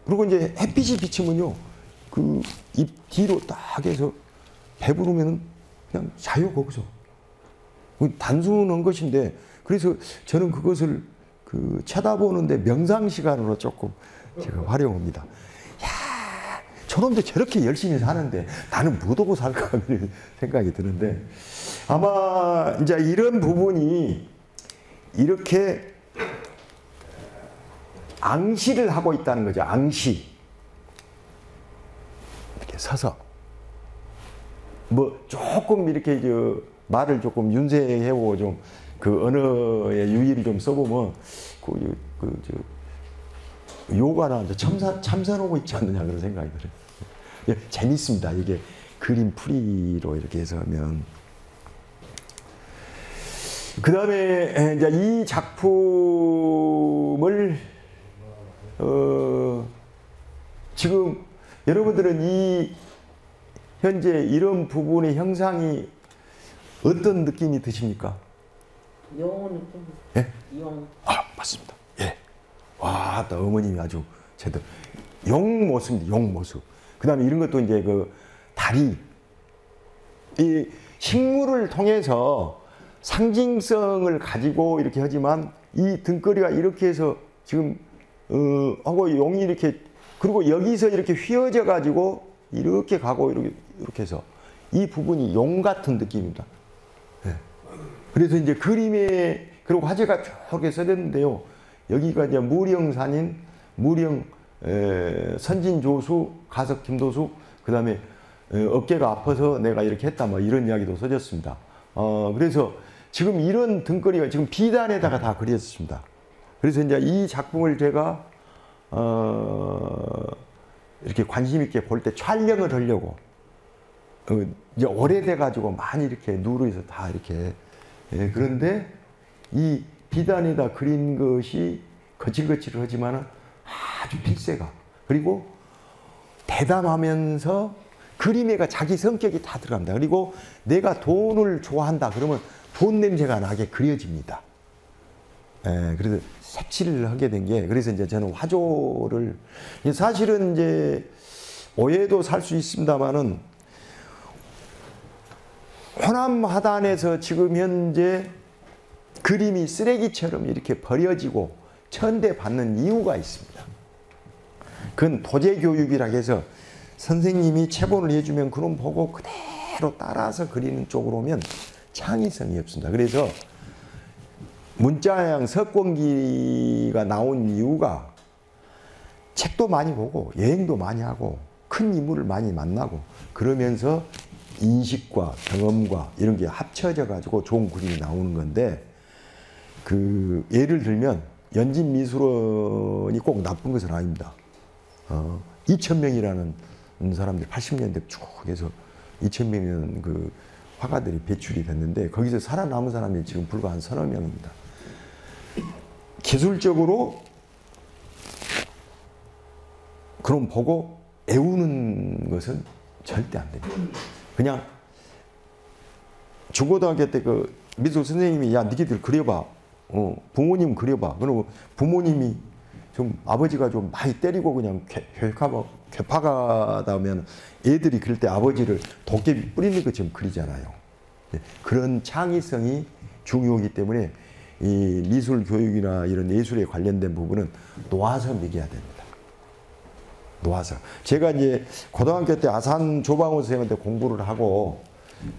그리고 이제 햇빛이 비치면요, 그 잎 뒤로 딱 해서 배부르면은 그냥 자요, 거기서. 단순한 것인데, 그래서 저는 그것을 쳐다보는데 명상 시간으로 조금 제가 활용합니다. 야, 저놈들 저렇게 열심히 사는데 나는 못 오고 살까 하는 생각이 드는데, 아마 이제 이런 부분이 이렇게 앙시를 하고 있다는 거죠. 앙시. 이렇게 서서 뭐 조금 이렇게 말을 조금 윤세해보고 좀 그 언어의 유의를 좀 써보면 요가나 참선하고 있지 않느냐 그런 생각이 들어요. 예, 재밌습니다. 이게 그림 풀이로 이렇게 해서 하면. 그 다음에 이제 이 작품을 지금 여러분들은 이 현재 이런 부분의 형상이 어떤 느낌이 드십니까? 용 느낌. 예? 용. 아, 맞습니다. 예. 와, 또 어머님이 아주 제대로. 용 모습입니다. 용 모습. 그 다음에 이런 것도 이제 다리. 이 식물을 통해서 상징성을 가지고 이렇게 하지만 이 등거리가 이렇게 해서 지금 하고 용이 이렇게 그리고 여기서 이렇게 휘어져 가지고 이렇게 가고 이렇게 해서 이 부분이 용 같은 느낌입니다. 네. 그래서 이제 그림에 그리고 화제가 저렇게 써졌는데요. 여기가 이제 무령산인 무령 선진조수 가석 김도수 그다음에 어깨가 아파서 내가 이렇게 했다 뭐 이런 이야기도 써졌습니다. 그래서 지금 이런 등거리가 지금 비단에다가 다 그려졌습니다. 그래서 이제 이 작품을 제가 이렇게 관심 있게 볼 때 촬영을 하려고 이제 오래돼 가지고 많이 이렇게 누르해서 다 이렇게 그런데 이 비단에다 그린 것이 거칠거칠하지만은 아주 필새가 그리고 대담하면서 그림에가 자기 성격이 다 들어갑니다. 그리고 내가 돈을 좋아한다 그러면 돈 냄새가 나게 그려집니다. 그래서 색칠을 하게 된 게 그래서 이제 저는 화조를 사실은 이제 오해도 살 수 있습니다만은 호남 하단에서 지금 현재 그림이 쓰레기처럼 이렇게 버려지고 천대받는 이유가 있습니다. 그건 도제교육이라 해서 선생님이 체본을 해주면 그럼 보고 그대로 따라서 그리는 쪽으로 오면 창의성이 없습니다. 그래서 문자양 석권기가 나온 이유가 책도 많이 보고 여행도 많이 하고 큰 인물을 많이 만나고 그러면서 인식과 경험과 이런 게 합쳐져 가지고 좋은 그림이 나오는 건데 그 예를 들면 연진미술원이 꼭 나쁜 것은 아닙니다. 2,000명이라는 사람들이 80년대 쭉 해서 2,000명이라는 그 화가들이 배출이 됐는데 거기서 살아남은 사람이 지금 불과 한 서너 명입니다. 기술적으로 그럼 보고 애우는 것은 절대 안 됩니다. 그냥 중고등학교 때 그 미술 선생님이 야 니네들 그려봐. 부모님 그려봐. 그리고 부모님이 좀 아버지가 좀 많이 때리고 그냥 괴파가다 하면 애들이 그럴 때 아버지를 도깨비 뿌리는 것처럼 그리잖아요. 그런 창의성이 중요하기 때문에 이 미술 교육이나 이런 예술에 관련된 부분은 놓아서 먹여야 됩니다. 놓아서. 제가 이제 고등학교 때 아산 조방호 선생님한테 공부를 하고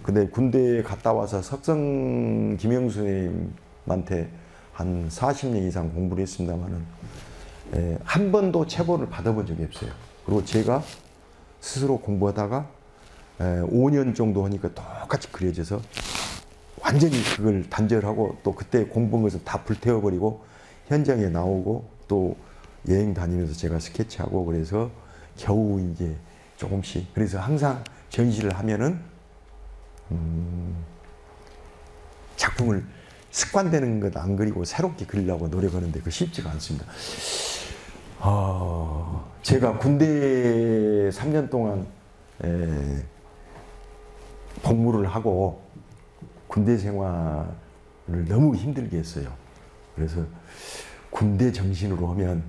근데 군대에 갔다 와서 석성 김영수 선생님한테 한 40년 이상 공부를 했습니다만은 한 번도 체본을 받아본 적이 없어요. 그리고 제가 스스로 공부하다가 5년 정도 하니까 똑같이 그려져서 완전히 그걸 단절하고 또 그때 공부한 것을 다 불태워버리고 현장에 나오고 또 여행 다니면서 제가 스케치하고 그래서 겨우 이제 조금씩 그래서 항상 전시를 하면은 작품을 습관되는 것 안 그리고 새롭게 그리려고 노력하는데 그 쉽지가 않습니다. 제가 군대 3년 동안 복무를 하고 군대 생활을 너무 힘들게 했어요. 그래서 군대 정신으로 하면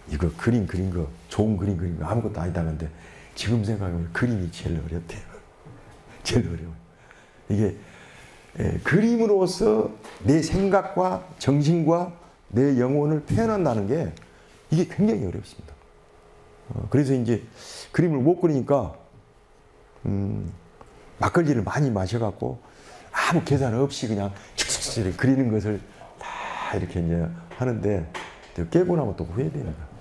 이거 그린 거 좋은 그린 거 아무것도 아니다 근데 지금 생각하면 그림이 제일 어렵대요. 제일 어려워요. 이게 그림으로서 내 생각과 정신과 내 영혼을 표현한다는 게 이게 굉장히 어렵습니다. 그래서 이제 그림을 못 그리니까 막걸리를 많이 마셔갖고 아무 계산 없이 그냥 축축축 그리는 것을 다 이렇게 이제 하는데 깨고 나면 또 후회됩니다.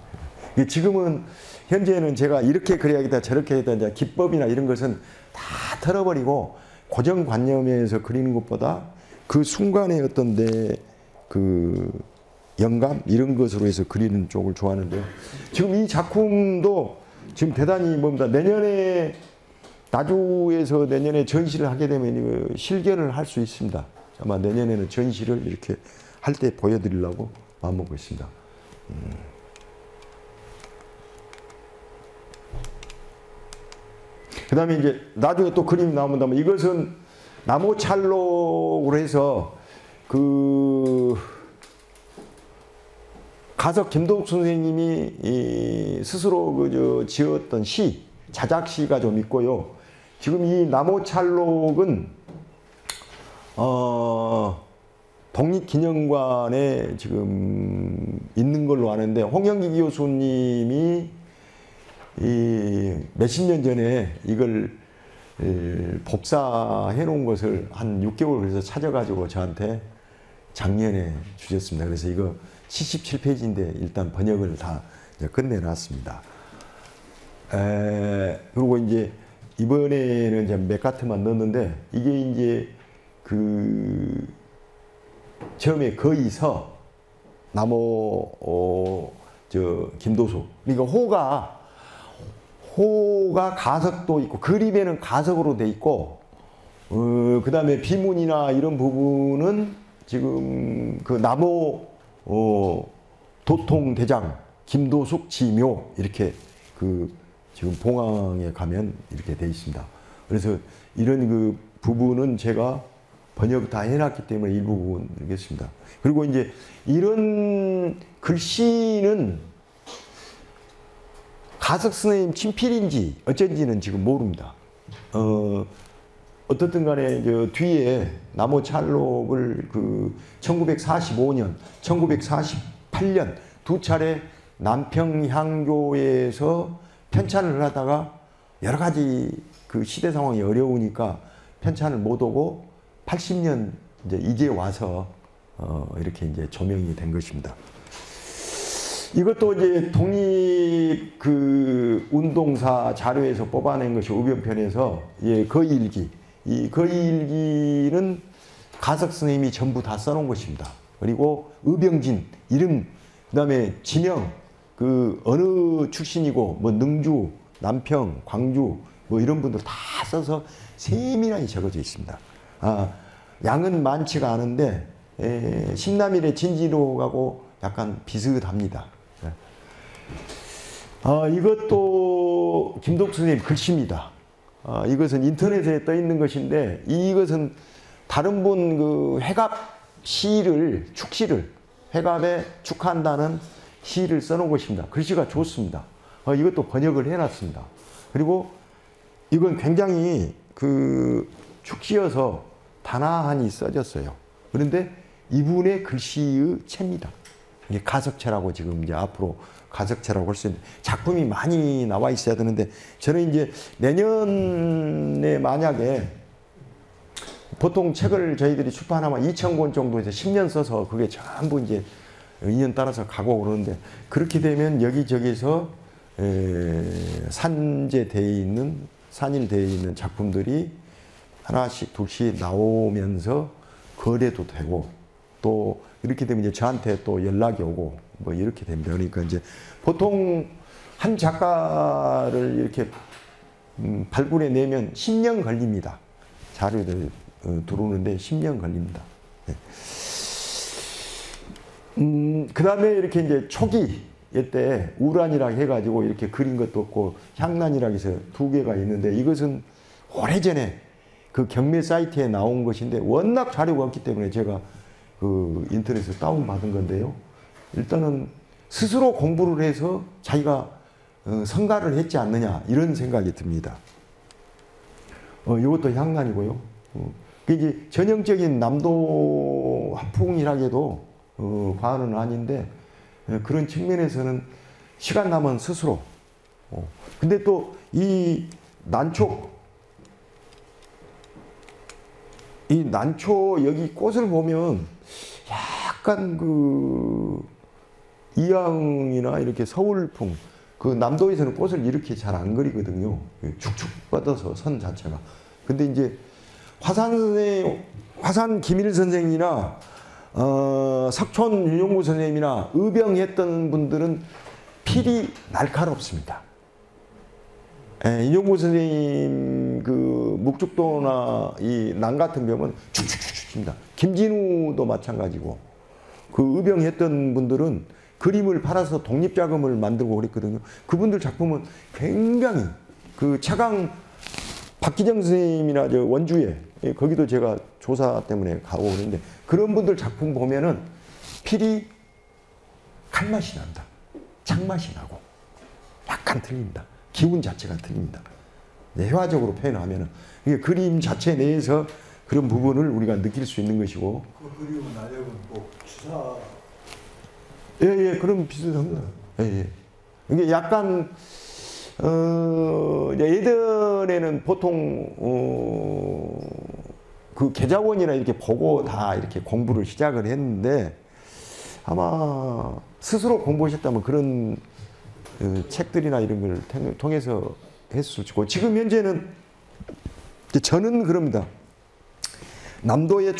지금은 현재는 제가 이렇게 그려야겠다 저렇게 해야겠다 이제 기법이나 이런 것은 다 털어버리고 고정관념에서 그리는 것보다 그 순간의 어떤 내 그 영감 이런 것으로 해서 그리는 쪽을 좋아하는데요. 지금 이 작품도 지금 대단히 뭡니다. 내년에 나주에서 내년에 전시를 하게 되면 실견을 할 수 있습니다. 아마 내년에는 전시를 이렇게 할 때 보여드리려고 마음먹고 있습니다. 그 다음에 이제 나중에 또 그림이 나오면 이것은 나무 찰록으로 해서 그 가석 김도욱 선생님이 스스로 지었던 시, 자작시가 좀 있고요. 지금 이 나무찰록은 독립기념관에 지금 있는 걸로 아는데 홍영기 교수님이 이 몇십 년 전에 이걸 복사해 놓은 것을 한 6개월 그래서 찾아가지고 저한테 작년에 주셨습니다. 그래서 이거 77페이지인데 일단 번역을 다 이제 끝내놨습니다. 그리고 이제 이번에는 이제 몇 가트만 넣었는데 이게 이제 그 처음에 거의서 나무 김도수 그러니까 호가 가석도 있고 그림에는 가석으로 돼 있고 그 다음에 비문이나 이런 부분은 지금 그 나무 도통대장 김도숙 지묘 이렇게 그 지금 봉황에 가면 이렇게 돼 있습니다. 그래서 이런 그 부분은 제가 번역 다 해놨기 때문에 일부 부분 드리겠습니다. 그리고 이제 이런 글씨는 가석 선생님 친필인지 어쩐지는 지금 모릅니다. 어떻든 간에 저 뒤에 나무찰록을 그 1945년, 1948년 두 차례 남평향교에서 편찬을 하다가 여러 가지 그 시대 상황이 어려우니까 편찬을 못 오고 80년 이제 와서 이렇게 이제 조명이 된 것입니다. 이것도 이제 독립 그 운동사 자료에서 뽑아낸 것이 우변편에서 예, 거의일기. 이 거의일기는 가석 선생님이 전부 다 써놓은 것입니다. 그리고 의병진 이름, 그다음에 지명, 그 어느 출신이고 뭐 능주, 남평, 광주 뭐 이런 분들 다 써서 세밀하게 적어져 있습니다. 양은 많지가 않은데 신라밀의 진지록하고 약간 비슷합니다. 이것도 김독 선생님 글씨입니다. 이것은 인터넷에 떠 있는 것인데 이것은 다른 분 그 회갑 시를 축시를 회갑에 축한다는 시를 써놓은 것입니다. 글씨가 좋습니다. 이것도 번역을 해놨습니다. 그리고 이건 굉장히 그 축시여서 단아하니 써졌어요. 그런데 이분의 글씨의 체입니다. 이게 가석체라고 지금 이제 앞으로 가석체라고 할 수 있는 작품이 많이 나와 있어야 되는데 저는 이제 내년에 만약에 보통 책을 저희들이 출판하면 2,000권 정도에서 10년 써서 그게 전부 이제 인연 따라서 가고 그러는데 그렇게 되면 여기저기서 산재되어 있는 산일되어 있는 작품들이 하나씩 둘씩 나오면서 거래도 되고 또 이렇게 되면 이제 저한테 또 연락이 오고 뭐 이렇게 됩니다. 그러니까 이제 보통 한 작가를 이렇게 발굴해 내면 10년 걸립니다. 자료들 들어오는데 10년 걸립니다. 네. 그 다음에 이렇게 이제 초기 때 우란이라고 해가지고 이렇게 그린 것도 없고 향란이라고 해서 두 개가 있는데 이것은 오래전에 그 경매 사이트에 나온 것인데 워낙 자료가 없기 때문에 제가 그 인터넷에서 다운받은 건데요. 일단은 스스로 공부를 해서 자기가 성가를 했지 않느냐 이런 생각이 듭니다. 이것도 향란이고요. 이게 전형적인 남도 화풍이라고도 과언은 아닌데 그런 측면에서는 시간 나면 스스로. 근데 또 이 난초 여기 꽃을 보면 약간 그 이항이나 이렇게 서울풍 그 남도에서는 꽃을 이렇게 잘 안 그리거든요. 축축 뻗어서 선 자체가. 근데 이제 화산 김일 선생이나 석촌 윤용구 선생님이나 의병했던 분들은 필이 날카롭습니다. 윤용구 선생님 그 묵죽도나 이 난 같은 병은 축축축축입니다. 김진우도 마찬가지고 그 의병했던 분들은 그림을 팔아서 독립자금을 만들고 그랬거든요. 그분들 작품은 굉장히 그 차강 박기정 선생님이나 저 원주에 거기도 제가 조사 때문에 가고 그러는데 그런 분들 작품 보면은 필이 칼맛이 난다. 창맛이 나고 약간 틀립니다. 기운 자체가 틀립니다. 회화적으로 표현하면은 이게 그림 자체 내에서 그런 부분을 우리가 느낄 수 있는 것이고. 그 그림은 아역은 꼭 추사. 예, 그럼 비슷합니다. 예. 이게 약간 예전에는 보통 그 계좌원이나 이렇게 보고 다 이렇게 공부를 시작을 했는데 아마 스스로 공부하셨다면 그런 책들이나 이런 걸 통해서 했을 수도 있고, 지금 현재는 저는 그럽니다. 남도의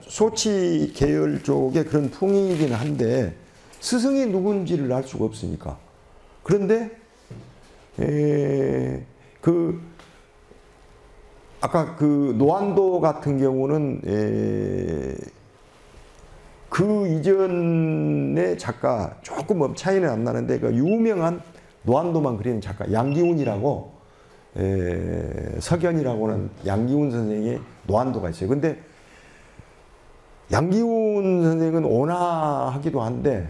소치 계열 쪽의 그런 풍이긴 한데 스승이 누군지를 알 수가 없으니까. 그런데 아까 그 노안도 같은 경우는 그 이전의 작가 조금 차이는 안 나는데 그 유명한 노안도만 그리는 작가 양기훈이라고, 석연이라고는 양기훈 선생의 노안도가 있어요. 근데 양기훈 선생은 온화하기도 한데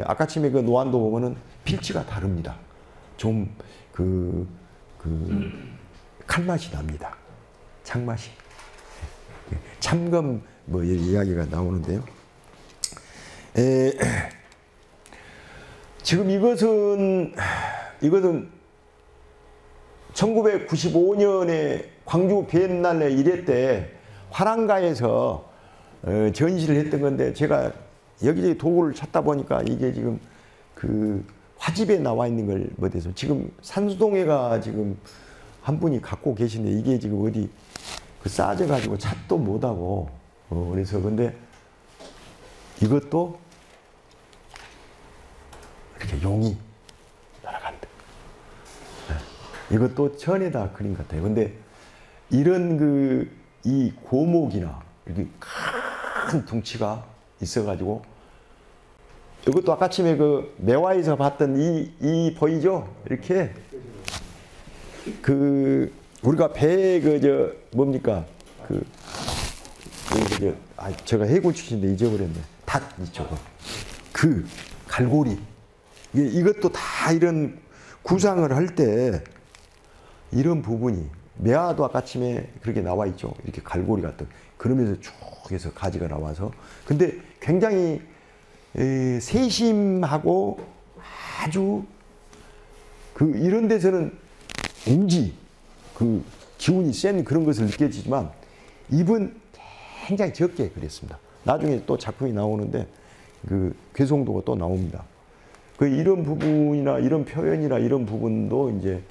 아까침에 그 노안도 보면은 필지가 다릅니다. 좀 칼맛이 납니다. 창맛이. 참검 뭐 이야기가 나오는데요. 지금 이것은 1995년에 광주 비엔날레 1회 때 화랑가에서 전시를 했던 건데, 제가 여기저기 도구를 찾다 보니까 이게 지금 그 화집에 나와 있는 걸 못해서 지금 산수동에가 지금 한 분이 갖고 계신데 이게 지금 어디 싸져 가지고 찾도 못하고 그래서. 근데 이것도 이렇게 용이 날아간다. 이것도 천에다 그린 것 같아요. 근데 이런 이 고목이나 이렇게 큰 둥치가 있어가지고, 이것도 아까침에 그 매화에서 봤던 이 보이죠? 이렇게 우리가 배 뭡니까? 제가 해군 출신인데 잊어버렸네. 닷 있죠. 갈고리. 이것도 다 이런 구상을 할 때 이런 부분이 매화도 아까침에 그렇게 나와 있죠. 이렇게 갈고리 같은. 그러면서 쭉 해서 가지가 나와서. 근데 굉장히 세심하고 아주 이런 데서는 기운이 센 그런 것을 느껴지지만 입은 굉장히 적게 그렸습니다. 나중에 또 작품이 나오는데 괴송도가 또 나옵니다. 이런 부분이나 이런 표현이나 이런 부분도 이제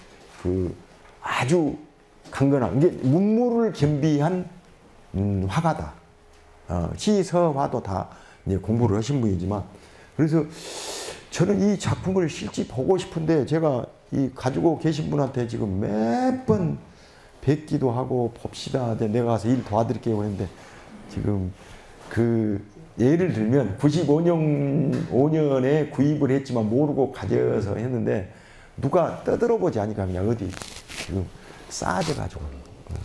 아주 강건한, 이게 문물을 겸비한 화가다. 시서화도 다 이제 공부를 하신 분이지만, 그래서 저는 이 작품을 실제 보고 싶은데 제가 가지고 계신 분한테 지금 몇 번 뵙기도 하고 봅시다. 내가 가서 일 도와드릴게요 했는데, 지금 예를 들면 95년에 구입을 했지만 모르고 가져서 했는데 누가 떠들어보지 않으니까 그냥 어디 지금 싸져가지고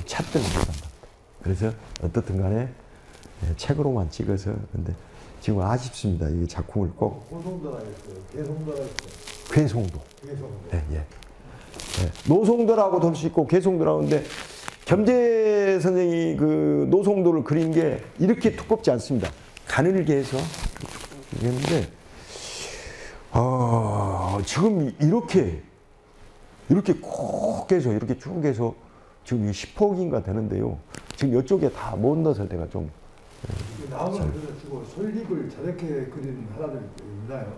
찾들 못한다. 그래서 어떻든 간에 책으로만 찍어서. 근데 지금 아쉽습니다. 이 작품을 꼭. 고송도라 했어요. 개송도라 했어요. 괴송도. 개송도. 예. 노송도라고도 할 수 있고 괴송도라고 하는데, 겸재 선생이 노송도를 그린 게 이렇게 두껍지 않습니다. 가늘게 해서 했는데, 지금 이렇게 꼭 해서 이렇게 쭉 해서 지금 10폭인가 되는데요. 지금 이쪽에 다 못 넣어서 내가 좀. 나무를 주고 솔잎을 저렇게 그린 하나들 있나요?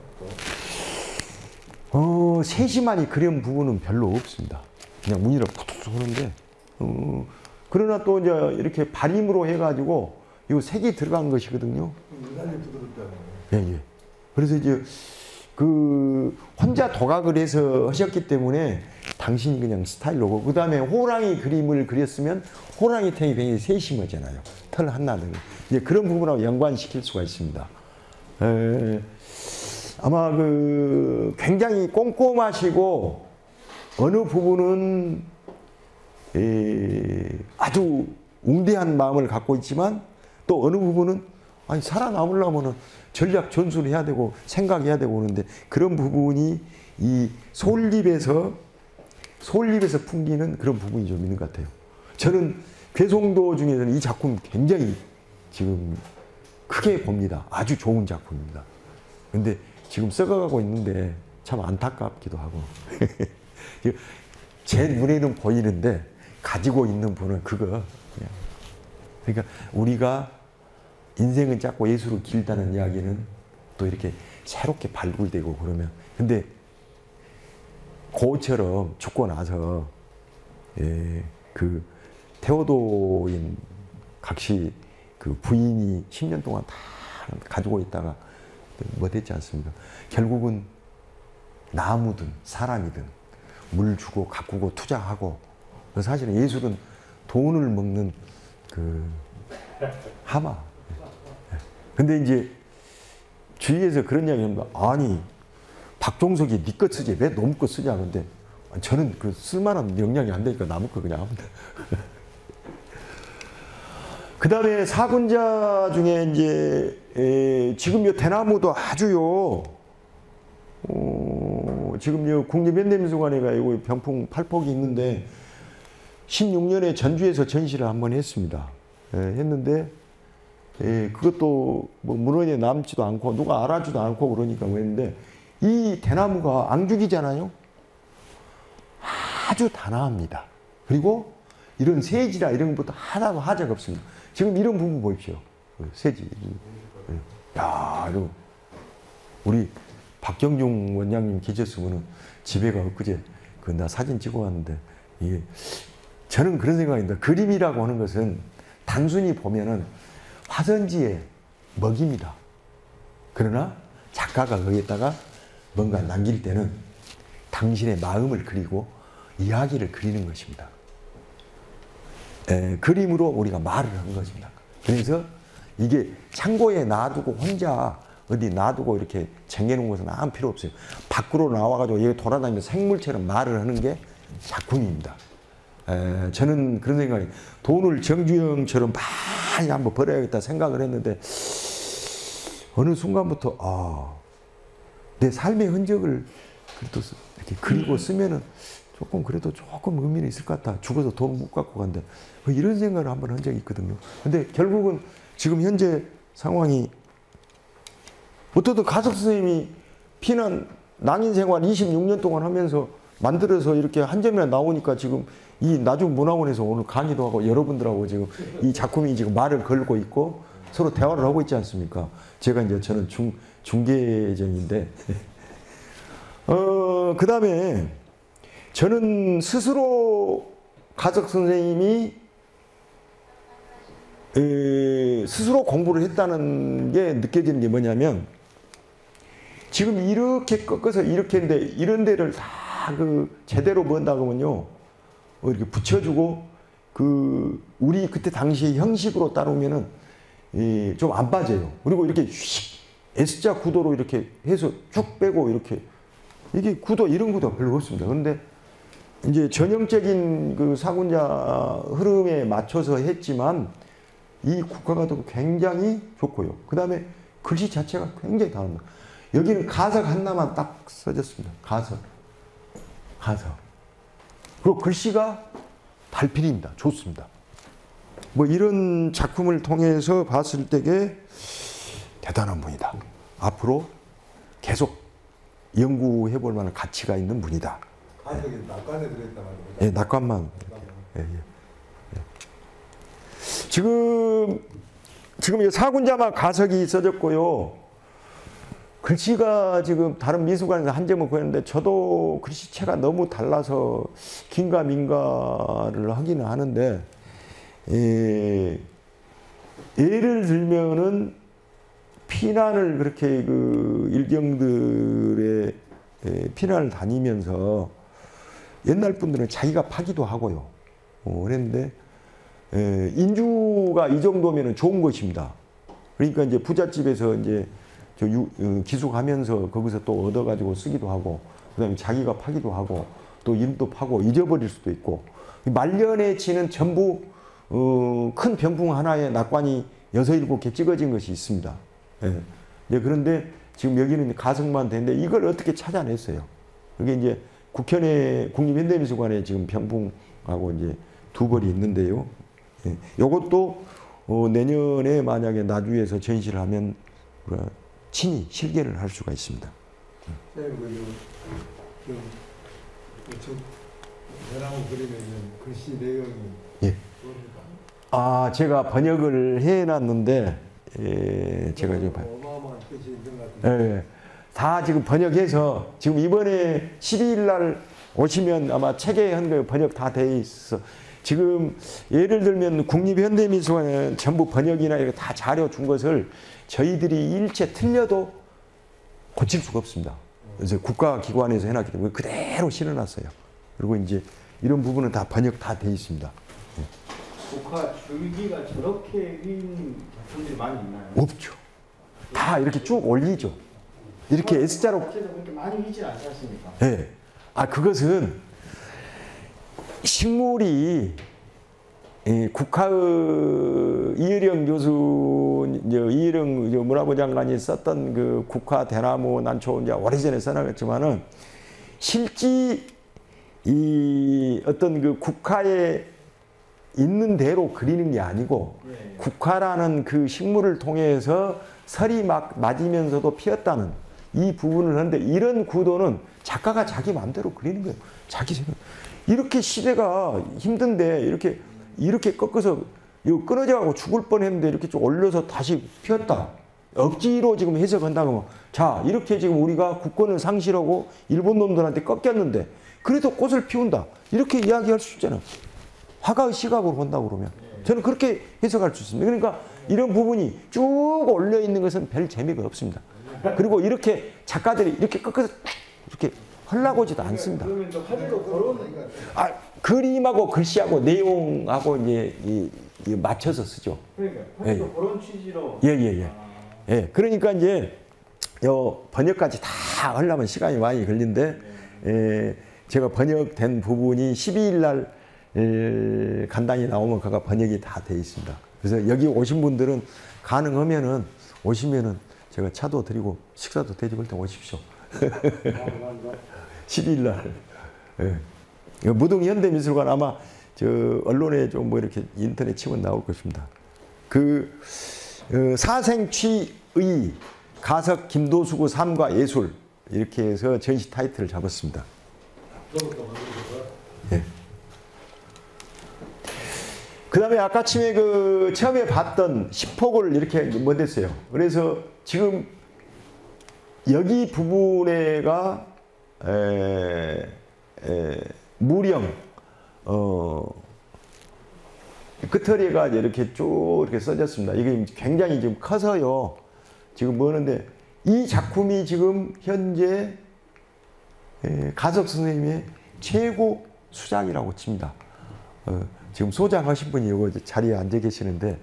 세심하니 그린 부분은 별로 없습니다. 그냥 무늬를 푹 하는데, 그러나 또 이제 이렇게 발임으로 해가지고 이 색이 들어간 것이거든요. 유난히 부드럽잖아요. 예. 그래서 이제 혼자 도각을 해서 하셨기 때문에 당신이 그냥 스타일로고, 그 다음에 호랑이 그림을 그렸으면 호랑이 탱이 굉장히 세심하잖아요. 털 하나를. 이제 그런 부분하고 연관시킬 수가 있습니다. 아마 굉장히 꼼꼼하시고 어느 부분은 아주 웅대한 마음을 갖고 있지만 또 어느 부분은 살아남으려면 전략 전술을 해야 되고 생각해야 되고 그러는데, 그런 부분이 이 솔잎에서 솔잎에서 풍기는 그런 부분이 좀 있는 것 같아요. 저는 괴송도 중에서는 이 작품 굉장히 지금 크게 봅니다. 아주 좋은 작품입니다. 근데 지금 썩어가고 있는데 참 안타깝기도 하고. 제 눈에는 보이는데 가지고 있는 분은 그거. 그냥. 그러니까 우리가 인생은 짧고 예술은 길다는 이야기는 또 이렇게 새롭게 발굴되고 그러면. 근데 고처럼 죽고 나서 그 테오도인 각시 그 부인이 10년 동안 다 가지고 있다가 뭐 됐지 않습니까? 결국은 나무든 사람이든 물 주고 가꾸고 투자하고. 사실은 예술은 돈을 먹는 그 하마. 근데 이제 주위에서 그런 이야기 합니다. 아니 박종석이 네 거 쓰지 왜 너무 거 쓰냐. 근데 저는 그 쓸만한 역량이 안 되니까 남의 거 그냥 합니다. 그 다음에 사군자 중에 이제 지금 요 대나무도 아주요 지금 요 국립현대미술관에 요 병풍 8폭이 있는데 16년에 전주에서 전시를 한번 했습니다. 했는데 그것도 뭐 문헌에 남지도 않고 누가 알아주도 않고 그러니까 그랬는데 이 대나무가 앙죽이잖아요. 아주 단아합니다. 그리고 이런 세지라 이런 것도 하나도 하자가 없습니다. 지금 이런 부분 보십시오. 세지. 야, 이거 우리 박경중 원장님 계셨으면은 집에가 엊그제 그 나 사진 찍어 왔는데 이게 저는 그런 생각입니다. 그림이라고 하는 것은 단순히 보면은 화선지의 먹입니다. 그러나 작가가 거기에다가 뭔가 남길 때는 당신의 마음을 그리고 이야기를 그리는 것입니다. 그림으로 우리가 말을 한 것입니다. 그래서 이게 창고에 놔두고 혼자 어디 놔두고 이렇게 쟁여놓은 것은 아무 필요 없어요. 밖으로 나와가지고 여기 돌아다니면서 생물처럼 말을 하는 게 작품입니다. 저는 그런 생각이 돈을 정주영처럼 많이 한번 벌어야겠다 생각을 했는데 어느 순간부터 내 삶의 흔적을 그래도 이렇게 그리고 쓰면은 조금 그래도 조금 의미는 있을 것 같다. 죽어서 돈 못 갖고 간대. 이런 생각을 한번 한 적이 있거든요. 근데 결국은 지금 현재 상황이 어떻든 가석 선생님이 피난 낭인 생활 26년 동안 하면서 만들어서 이렇게 한 점이나 나오니까 지금 이 나중문화원에서 오늘 강의도 하고 여러분들하고 지금 이 작품이 지금 말을 걸고 있고 서로 대화를 하고 있지 않습니까? 제가 이제 저는 중계정인데 그 다음에 저는 스스로 가석 선생님이 스스로 공부를 했다는 게 느껴지는 게 뭐냐면 지금 이렇게 꺾어서 이렇게 했는데 이런 데를 다 그 제대로 뭔다고 하면요 이렇게 붙여주고 그 우리 그때 당시의 형식으로 따르면은 좀 안 빠져요. 그리고 이렇게 휙 S자 구도로 이렇게 해서 쭉 빼고 이렇게 이게 구도 이런 구도가 별로 없습니다. 그런데 이제 전형적인 그 사군자 흐름에 맞춰서 했지만 이 국화가도 굉장히 좋고요. 그 다음에 글씨 자체가 굉장히 다릅니다. 여기는 가석 하나만 딱 써졌습니다. 가석. 그리고 글씨가 달필입니다. 좋습니다. 뭐 이런 작품을 통해서 봤을 때게 대단한 분이다. 앞으로 계속 연구해 볼 만한 가치가 있는 분이다. 가석이 낙관에 들어있단 말이에요. 예, 낙관만. 예. 지금 사군자만 가석이 써졌고요. 글씨가 지금 다른 미술관에서 한 점을 구했는데 저도 글씨체가 너무 달라서 긴가민가를 하기는 하는데 예를 들면은 피난을 그렇게 그 일경들의 피난을 다니면서 옛날 분들은 자기가 파기도 하고요. 그랬는데 인주가 이 정도면은 좋은 것입니다. 그러니까 이제 부잣집에서 이제 기숙하면서 거기서 또 얻어가지고 쓰기도 하고, 그 다음에 자기가 파기도 하고, 또 이름도 파고 잊어버릴 수도 있고, 말년에 치는 전부 큰 병풍 하나에 낙관이 6, 7개 찍어진 것이 있습니다. 그런데 지금 여기는 가석만 되는데 이걸 어떻게 찾아냈어요. 그게 이제 국현에 국립현대미술관에 지금 병풍하고 이제 두 벌이 있는데요. 예, 요것도 내년에 만약에 나주에서 전시를 하면 우리가 친히 실개를 할 수가 있습니다. 선생님 대나무 그림에 있는 글씨 내용이 예. 뭡니까? 제가 번역을 해놨는데 제가 지금 어마어마한 뜻이 있는 것 같은데. 다 지금 번역해서 지금 이번에 12일 날 오시면 아마 책에 한 거 번역 다 돼 있어. 지금 예를 들면 국립현대미술관에 전부 번역이나 이렇게 다 자료 준 것을 저희들이 일체 틀려도 고칠 수가 없습니다. 그래서 국가기관에서 해놨기 때문에 그대로 실어놨어요. 그리고 이제 이런 부분은 다 번역 다 돼 있습니다. 국화 줄기가 저렇게 긴 작품들이 많이 있나요? 없죠. 다 이렇게 쭉 올리죠. 이렇게 S자로. 자체도 그렇게 많이 있지 않지 않습니까? 네. 그것은 식물이 국화의 이혜령 교수, 이혜령 문화부 장관이 썼던 그 국화 대나무 난초 이제 오래전에 써나갔지만은 실제 이 어떤 그 국화에 있는 대로 그리는 게 아니고 네. 국화라는 그 식물을 통해서 설이 막 맞으면서도 피었다는 이 부분을 하는데 이런 구도는 작가가 자기 마음대로 그리는 거예요. 자기 생각. 이렇게 시대가 힘든데 이렇게 꺾어서 이거 끊어져 가고 죽을 뻔했는데 이렇게 좀 올려서 다시 피었다. 억지로 지금 해석한다고 자 이렇게 지금 우리가 국권을 상실하고 일본 놈들한테 꺾였는데 그래도 꽃을 피운다. 이렇게 이야기할 수 있잖아요. 화가의 시각으로 본다고 그러면 저는 그렇게 해석할 수 있습니다. 그러니까 이런 부분이 쭉 올려 있는 것은 별 재미가 없습니다. 그리고 이렇게 작가들이 이렇게 꺾어서 이렇게 하려고지도 않습니다. 그러면 또 화질로 그런 그림하고 글씨하고 내용하고 이제 이 맞춰서 쓰죠. 그러니까 화질로 그런 취지로 예. 그러니까 이제 요 번역까지 다 하려면 시간이 많이 걸린데 제가 번역된 부분이 12일 날 간단히 나오면 그가 번역이 다 돼 있습니다. 그래서 여기 오신 분들은 가능하면은 오시면은 제가 차도 드리고 식사도 대접할 때 오십시오. 12일 날. 예. 무등현대미술관 아마 저 언론에 좀 뭐 이렇게 인터넷 치면 나올 것입니다. 그 사생취의 가석 김도수구 삶과 예술 이렇게 해서 전시 타이틀을 잡았습니다. 예. 그 다음에 아까 처음에 처음에 봤던 10폭을 이렇게 못했어요. 그래서 지금 여기 부분에가 무령, 끝허리가 이렇게 쭉 이렇게 써졌습니다. 이게 굉장히 지금 커서요. 지금 뭐는데 이 작품이 지금 현재 가석 선생님의 최고 수작이라고 칩니다. 지금 소장하신 분이 이거 자리에 앉아 계시는데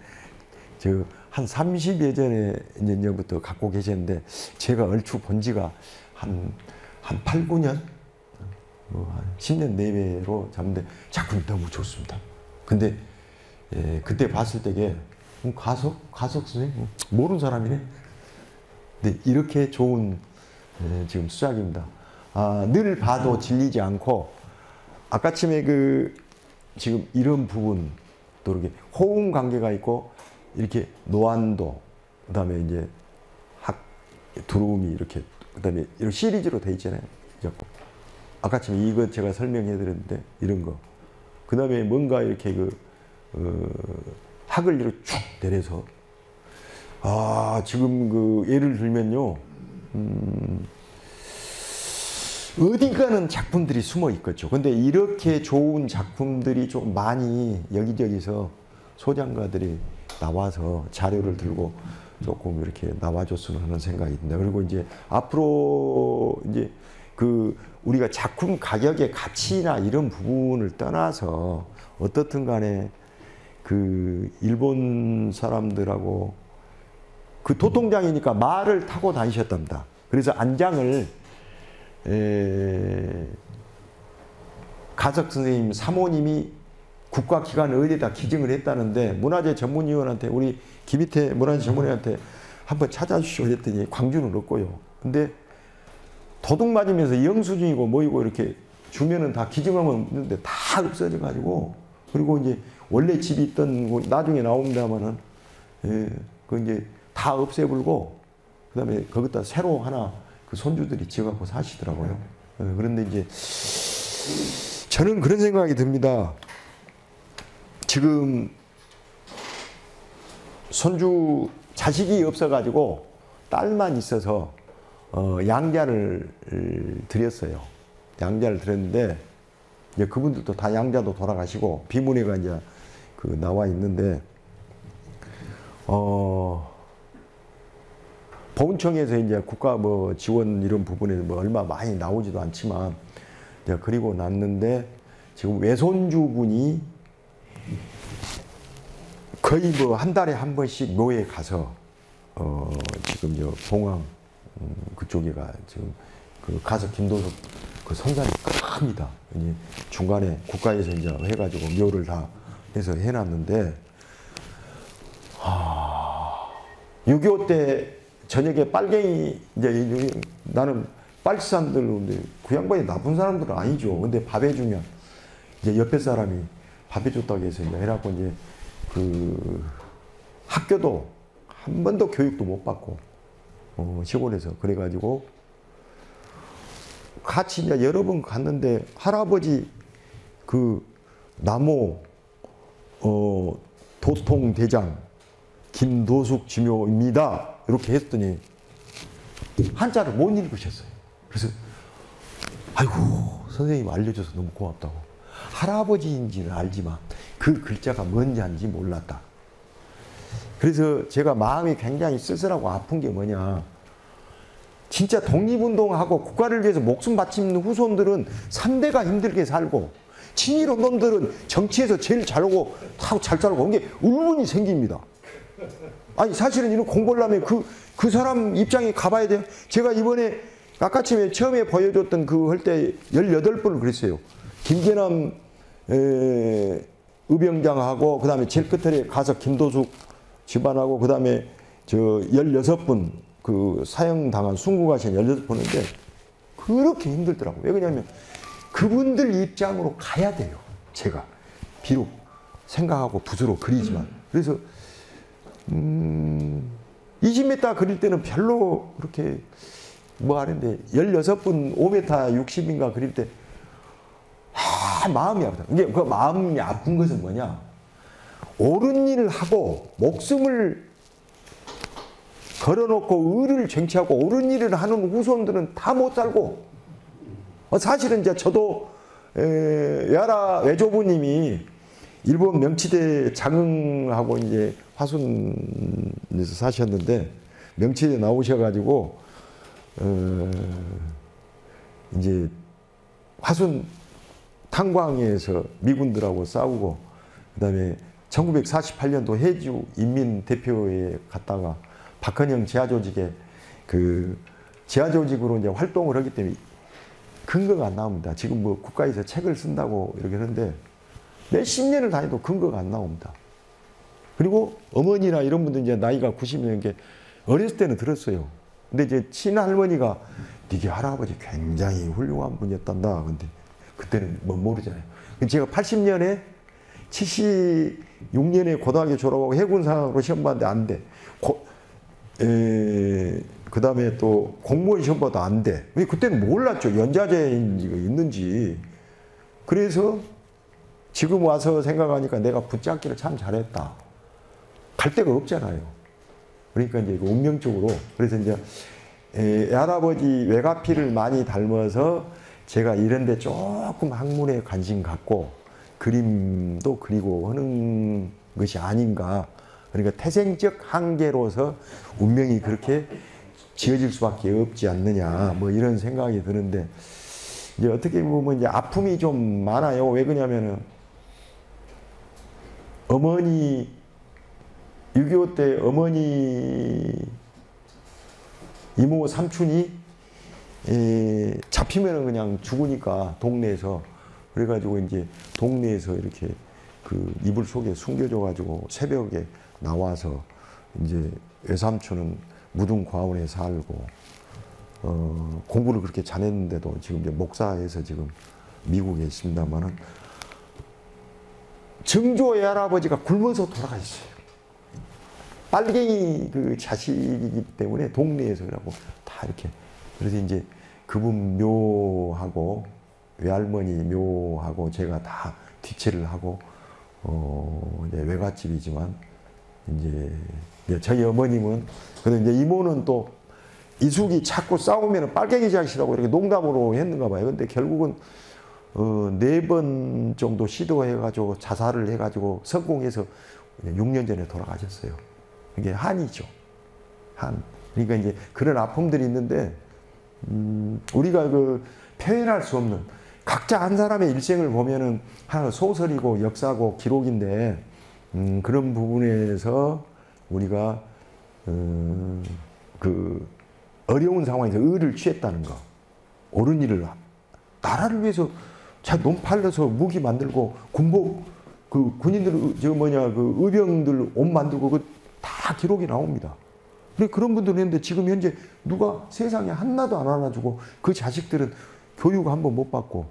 한 30여 전부터 갖고 계셨는데 제가 얼추 본 지가 한 8, 9년? 한 10년 내외로 잡는데 작품이 너무 좋습니다. 근데 그때 봤을 때게 가석 선생님 모르는 사람이네. 근데 이렇게 좋은 지금 수작입니다. 늘 봐도 질리지 않고 아까쯤에 지금 이런 부분 또 이렇게 호응 관계가 있고 이렇게 노안도 그다음에 이제 두루움이 이렇게 그다음에 이런 시리즈로 돼 있잖아요. 아까쯤에 이거 제가 설명해 드렸는데 이런 거 그다음에 뭔가 이렇게 학을 이렇게 쭉 내려서 지금 예를 들면요 어딘가는 작품들이 숨어 있겠죠. 근데 이렇게 좋은 작품들이 좀 많이 여기저기서 소장가들이 나와서 자료를 들고 조금 이렇게 나와줬으면 하는 생각이 듭니다. 그리고 이제 앞으로 이제 우리가 작품 가격의 가치나 이런 부분을 떠나서 어떻든 간에 일본 사람들하고 도통장이니까 말을 타고 다니셨답니다. 그래서 안장을 가석 선생님 사모님이 국가기관 어디에다 기증을 했다는데 문화재 전문위원한테 우리 김희태 문화재 전문위원한테 한번 찾아주시오 했더니 광주는 없고요. 근데 도둑 맞으면서 영수증이고 뭐이고 이렇게 주면은 다 기증하면 있는데 다 없어져 가지고 그리고 이제 원래 집이 있던 곳 나중에 나옵니다마는 예, 그 이제 다 없애버리고 그다음에 거기다 새로 하나 그 손주들이 지어갖고 사시더라고요. 예, 그런데 이제 저는 그런 생각이 듭니다. 지금 손주 자식이 없어가지고 딸만 있어서 양자를 드렸어요. 양자를 드렸는데 이제 그분들도 다 양자도 돌아가시고 비문회가 이제 그 나와 있는데 보훈청에서 이제 국가 뭐 지원 이런 부분에 뭐 얼마 많이 나오지도 않지만 이제 그리고 났는데 지금 외손주분이 거의 뭐 한 달에 한 번씩 묘에 가서 지금 저 봉황 그쪽에가 지금 그 가서 김도석 그 성산이 큽니다. 이제 중간에 국가에서 이제 해가지고 묘를 다 해서 해놨는데 6.25 때 저녁에 빨갱이 이제 나는 빨치산들 그 양반이 나쁜 사람들은 아니죠. 근데 밥 해주면 이제 옆에 사람이 밥 해줬다고 해서 이제 해갖고 이제 그 학교도 한 번도 교육도 못 받고 시골에서 그래가지고 같이 이제 여러 번 갔는데 할아버지 그 남호 도통대장 김도숙 지묘입니다. 이렇게 했더니 한자를 못 읽으셨어요. 그래서 아이고 선생님 알려줘서 너무 고맙다고. 할아버지인지는 알지만 그 글자가 뭔지 아닌지 몰랐다. 그래서 제가 마음이 굉장히 쓸쓸하고 아픈 게 뭐냐. 진짜 독립운동하고 국가를 위해서 목숨 바치는 후손들은 3대가 힘들게 살고 친일운동들은 정치에서 제일 잘하고 잘 살고 이게 울분이 생깁니다. 아니 사실은 이런 공부를 하면 그 사람 입장에 가봐야 돼요. 제가 이번에 아까쯤에 처음에 보여줬던 그 할 때 18번을 그랬어요. 김계남 의병장하고 그 다음에 제일 끝에 가서 김도숙 집안하고 그 다음에 저 16분 그 사형당한 순국하신 16분인데 그렇게 힘들더라고요. 왜 그러냐면 그분들 입장으로 가야 돼요. 제가 비록 생각하고 붓으로 그리지만 그래서 20m 그릴 때는 별로 그렇게 뭐 하는데 16분 5m 60인가 그릴 때 마음이 아프다. 이게 그 마음이 아픈 것은 뭐냐? 옳은 일을 하고 목숨을 걸어놓고 의를 쟁취하고 옳은 일을 하는 후손들은 다 못 살고 사실은 이제 저도 외하라 외조부님이 일본 명치대 장흥하고 이제 화순에서 사셨는데 명치대 나오셔가지고 이제 화순 탄광에서 미군들하고 싸우고 그다음에 1948년도 해주 인민대표회에 갔다가 박헌영 지하조직에 그 지하조직으로 이제 활동을 하기 때문에 근거가 안 나옵니다. 지금 뭐 국가에서 책을 쓴다고 이렇게 하는데 몇십 년을 다녀도 근거가 안 나옵니다. 그리고 어머니나 이런 분들 이제 나이가 90년 게 어렸을 때는 들었어요. 근데 이제 친할머니가 네게 할아버지 굉장히 훌륭한 분이었단다. 근데 그때는 뭐 모르잖아요. 제가 80년에 76년에 고등학교 졸업하고 해군상학으로 시험 봤는데 안 돼. 그 다음에 또 공무원 시험 봐도 안 돼. 그때는 몰랐죠. 연자제인지가 있는지. 그래서 지금 와서 생각하니까 내가 붙잡기를 참 잘했다. 갈 데가 없잖아요. 그러니까 이제 운명적으로. 그래서 이제 할아버지 외가피를 많이 닮아서 제가 이런데 조금 학문에 관심 갖고 그림도 그리고 하는 것이 아닌가. 그러니까 태생적 한계로서 운명이 그렇게 지어질 수밖에 없지 않느냐. 뭐 이런 생각이 드는데 이제 어떻게 보면 이제 아픔이 좀 많아요. 왜 그러냐면은 어머니 6.25 때 어머니 이모 삼촌이 잡히면은 그냥 죽으니까 동네에서 그래가지고 이제 동네에서 이렇게 그 이불 속에 숨겨져 가지고 새벽에 나와서 이제 외삼촌은 무등 과원에 살고 공부를 그렇게 잘했는데도 지금 이제 목사에서 지금 미국에 있습니다만은 증조 외할아버지가 굶어서 돌아가셨어요. 빨갱이 그 자식이기 때문에 동네에서 그러고 다 이렇게. 그래서 이제 그분 묘하고 외할머니 묘하고 제가 다 뒤채를 하고 이제 외갓집이지만 이제 저희 어머님은 근데 이제 이모는 또 이숙이 자꾸 싸우면 빨갱이 자식이라고 이렇게 농담으로 했는가 봐요. 근데 결국은 4번 정도 시도해가지고 자살을 해가지고 성공해서 6년 전에 돌아가셨어요. 이게 한이죠. 한. 그러니까 이제 그런 아픔들이 있는데 우리가 그 표현할 수 없는 각자 한 사람의 일생을 보면은 하나 소설이고 역사고 기록인데 그런 부분에서 우리가 그 어려운 상황에서 의를 취했다는 거, 옳은 일을 나라를 위해서 자 몸 팔려서 무기 만들고 군복 그 군인들 그 의병들 옷 만들고 그 다 기록이 나옵니다. 그런 분들은 했는데 지금 현재 누가 세상에 하나도 안 안아주고 그 자식들은 교육 한번 못 받고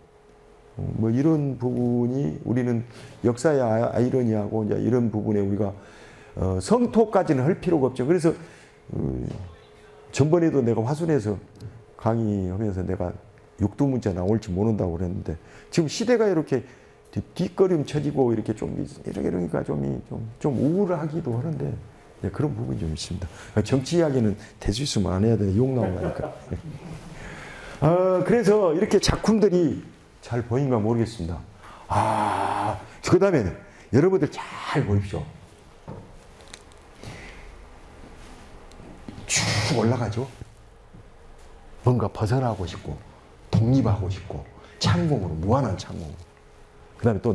뭐 이런 부분이 우리는 역사의 아이러니하고 이제 이런 부분에 우리가 성토까지는 할 필요가 없죠. 그래서 전번에도 내가 화순에서 강의하면서 내가 육두문자 나올지 모른다고 그랬는데 지금 시대가 이렇게 뒷걸음 쳐지고 이렇게 좀 이러니까 좀 우울하기도 하는데 그런 부분이 좀 있습니다. 정치 이야기는 대수 있으면 안 해야 돼. 욕 나오니까. 그래서 이렇게 작품들이 잘 보인가 모르겠습니다. 그 다음에 여러분들 잘 보십시오. 쭉 올라가죠. 뭔가 벗어나고 싶고 독립하고 싶고 창공으로 무한한 창공. 그 다음에 또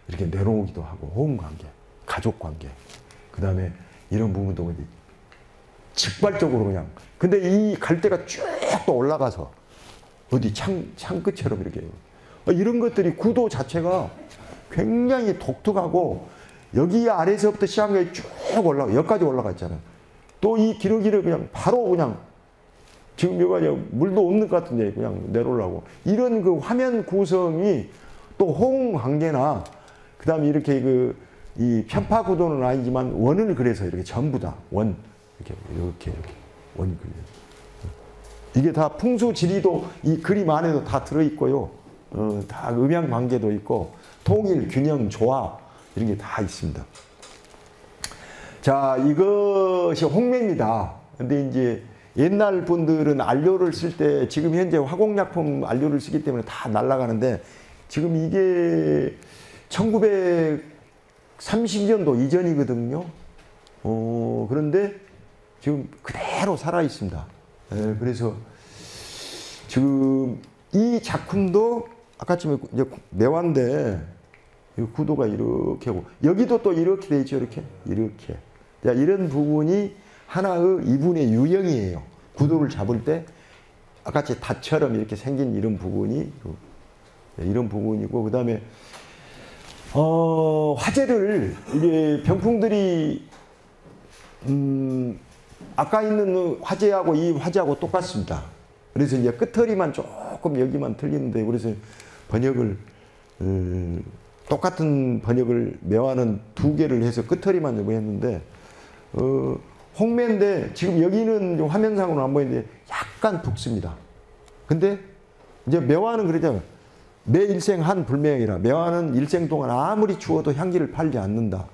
이렇게 내려오기도 하고 호흡관계, 가족관계. 그 다음에 이런 부분도 직발적으로 그냥. 근데 이 갈대가 쭉 또 올라가서 어디 창끝처럼 이렇게. 이런 것들이 구도 자체가 굉장히 독특하고 여기 아래서부터 시작한 게 쭉 올라가, 여기까지 올라가 있잖아요. 또 이 기러기를 그냥 바로 그냥 지금 여기가 물도 없는 것 같은데 그냥 내려오려고. 이런 그 화면 구성이 또 호응 관계나 그 다음에 이렇게 이 편파 구도는 아니지만 원을 그래서 이렇게 전부 다 원 이렇게 원 그려. 이게 다 풍수 지리도 이 그림 안에도 다 들어 있고요. 다 음양 관계도 있고 통일, 균형, 조화 이런 게 다 있습니다. 자, 이것이 홍매입니다. 근데 이제 옛날 분들은 안료를 쓸 때 지금 현재 화공약품 안료를 쓰기 때문에 다 날아가는데 지금 이게 1930년도 이전이거든요. 그런데 지금 그대로 살아 있습니다. 그래서 지금 이 작품도 아까쯤에 이제 매화인데 구도가 이렇게 하고 여기도 또 이렇게 돼 있죠. 이렇게. 자, 이런 부분이 하나의 이분의 유형이에요. 구도를 잡을 때 아까같이 닷처럼 이렇게 생긴 이런 부분이 이런 부분이고 그 다음에 화제를 이게 병풍들이 아까 있는 화제하고 이 화제하고 똑같습니다. 그래서 이제 끝허리만 조금 여기만 틀리는데 그래서 번역을 똑같은 번역을 매화는 2개를 해서 끝허리만 했는데 홍매인데 지금 여기는 화면상으로는 안 보이는데 약간 붉습니다. 근데 이제 매화는 그러잖아요. 매 일생 한 불명이라 매화는 일생 동안 아무리 추워도 향기를 팔지 않는다.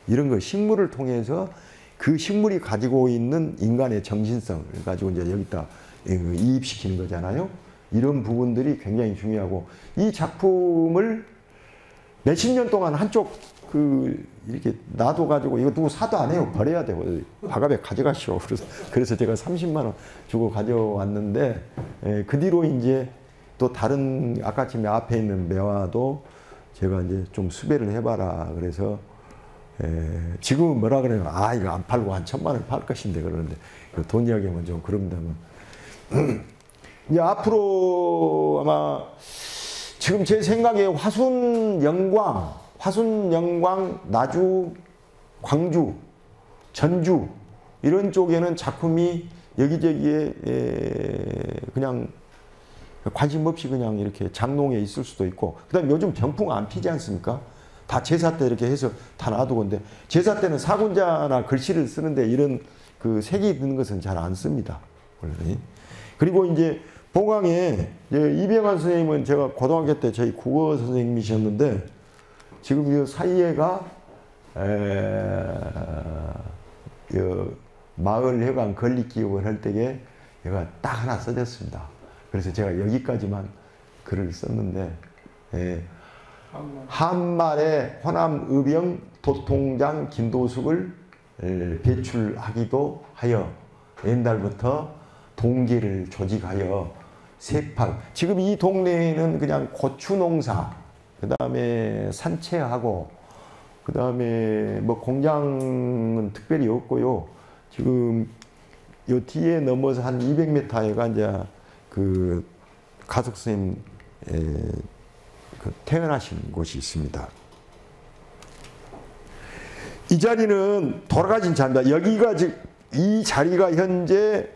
이런 거 식물을 통해서 그 식물이 가지고 있는 인간의 정신성을 가지고 이제 여기다 이입시키는 거잖아요. 이런 부분들이 굉장히 중요하고 이 작품을 몇십 년 동안 한쪽 이렇게 놔둬가지고 이거 누구 사도 안 해요. 버려야 돼요. 바가에 가져가시오. 그래서 제가 30만 원 주고 가져왔는데 그 뒤로 이제 또 다른 아까쯤에 앞에 있는 매화도 제가 이제 좀 수배를 해봐라. 그래서 지금은 뭐라 그래요? 이거 안 팔고 한 1,000만 원 팔 것인데 그러는데 돈 이야기하면 좀 그런다면 이제 앞으로 아마 지금 제 생각에 화순, 영광, 나주, 광주, 전주 이런 쪽에는 작품이 여기저기에 그냥 관심 없이 그냥 이렇게 장롱에 있을 수도 있고, 그다음에 요즘 병풍 안 피지 않습니까? 다 제사 때 이렇게 해서 다 놔두고, 근데 제사 때는 사군자나 글씨를 쓰는데 이런 그 색이 드는 것은 잘 안 씁니다, 원래. 그리고 이제 봉황에 이병환 선생님은 제가 고등학교 때 저희 국어 선생님이셨는데, 지금 이 사이에가 마을회관 건립기업을 할 때에 얘가 딱 하나 써졌습니다. 그래서 제가 여기까지만 글을 썼는데, 한말에 호남 의병 도통장 김도숙을 배출하기도 하여 옛날부터 동계를 조직하여 세팍, 지금 이 동네에는 그냥 고추 농사, 그 다음에 산채하고, 그 다음에 뭐 공장은 특별히 없고요. 지금 요 뒤에 넘어서 한 200m에가 이제 그 가석 스님 그 태어나신 곳이 있습니다. 이 자리는 돌아가신 자입니다. 여기가 지금 이 자리가 현재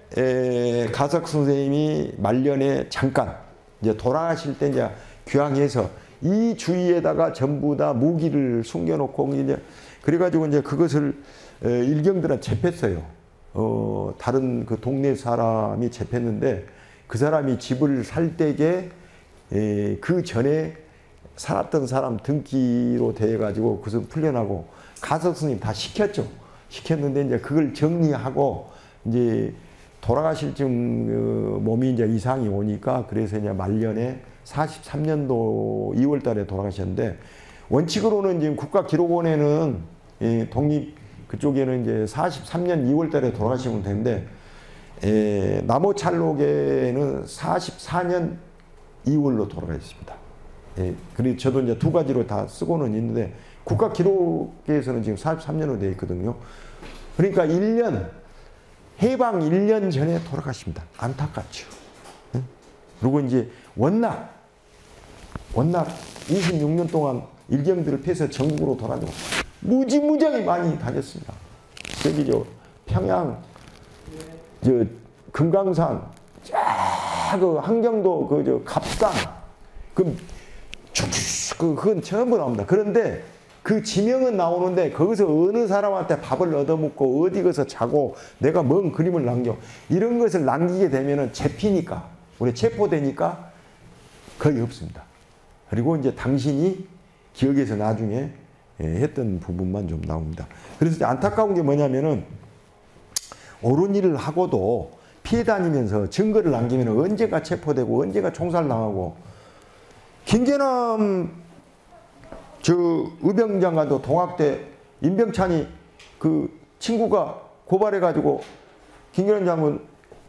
가석 선생님이 말년에 잠깐 이제 돌아가실 때 이제 귀향해서 이 주위에다가 전부 다 무기를 숨겨놓고 이제 그래가지고 이제 그것을 일경들은 재팼어요. 다른 그 동네 사람이 재팼는데, 그 사람이 집을 살 때에 그 전에 살았던 사람 등기로 돼 가지고 그것을 풀려나고 가석 스님 다 시켰죠. 시켰는데 이제 그걸 정리하고 이제 돌아가실 쯤 몸이 이제 이상이 오니까, 그래서 이제 말년에 43년도 2월 달에 돌아가셨는데, 원칙으로는 지금 국가기록원에는 독립 그쪽에는 이제 43년 2월 달에 돌아가시면 되는데, 남호찰록에는 44년 2월로 돌아가셨습니다. 그리고 저도 이제 두 가지로 다 쓰고는 있는데, 국가기록에서는 지금 43년으로 되어 있거든요. 그러니까 1년, 해방 1년 전에 돌아가십니다. 안타깝죠. 그리고 이제 원납 26년 동안 일경들을 펴서 전국으로 돌아다니고 무지무지하게 많이 다녔습니다. 저기 평양, 금강산, 그 한경도 갑산, 그건 전부 나옵니다. 그런데 그 지명은 나오는데 거기서 어느 사람한테 밥을 얻어먹고 어디 가서 자고 내가 뭔 그림을 남겨, 이런 것을 남기게 되면은 잡히니까, 우리 체포되니까 거의 없습니다. 그리고 이제 당신이 기억에서 나중에 했던 부분만 좀 나옵니다. 그래서 안타까운 게 뭐냐면은, 옳은 일을 하고도 피해 다니면서 증거를 남기면 언제가 체포되고 언제가 총살당하고, 김계남 의병장관도 동학대 임병찬이 그 친구가 고발해가지고 김계남 장군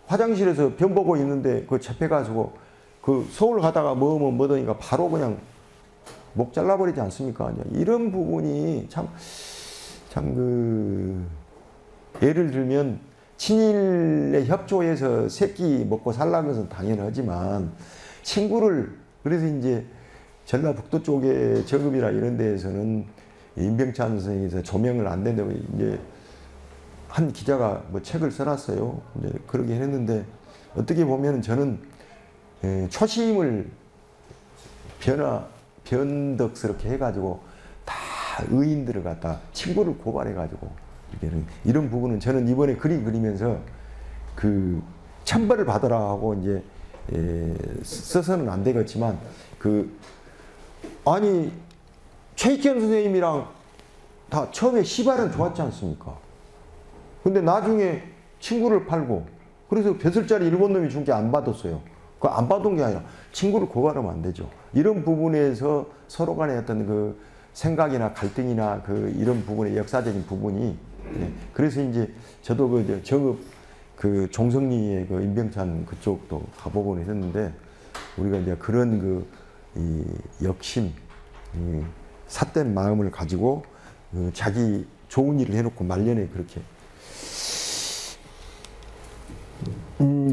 화장실에서 병 보고 있는데 그 잡혀가지고 그 서울 가다가 뭐더니까 바로 그냥 목 잘라버리지 않습니까? 이런 부분이 참 예를 들면 친일에 협조해서 새끼 먹고 살라는 것은 당연하지만, 친구를, 그래서 이제 전라북도 쪽에 정읍이나 이런 데에서는 임병찬 선생님에서 조명을 안 된다고 이제 한 기자가 뭐 책을 써놨어요. 이제 그러게 했는데, 어떻게 보면 저는 초심을 변덕스럽게 해가지고 다 의인들을 갖다 친구를 고발해가지고 이런 부분은 저는 이번에 그리면서 그 천벌을 받으라 하고 이제 써서는 안 되겠지만, 아니 최익현 선생님이랑 다 처음에 시발은 좋았지 않습니까? 근데 나중에 친구를 팔고, 그래서 벼슬자리 일본 놈이 준 게 안 받았어요. 그 안 받은 게 아니라 친구를 고발하면 안 되죠. 이런 부분에서 서로 간의 어떤 그 생각이나 갈등이나 이런 부분의 역사적인 부분이, 그래서 이제 저도 정읍 종성리의 임병찬 그쪽도 가보곤 했는데, 우리가 이제 그런 이 역심, 삿된 마음을 가지고 자기 좋은 일을 해놓고 말년에 그렇게.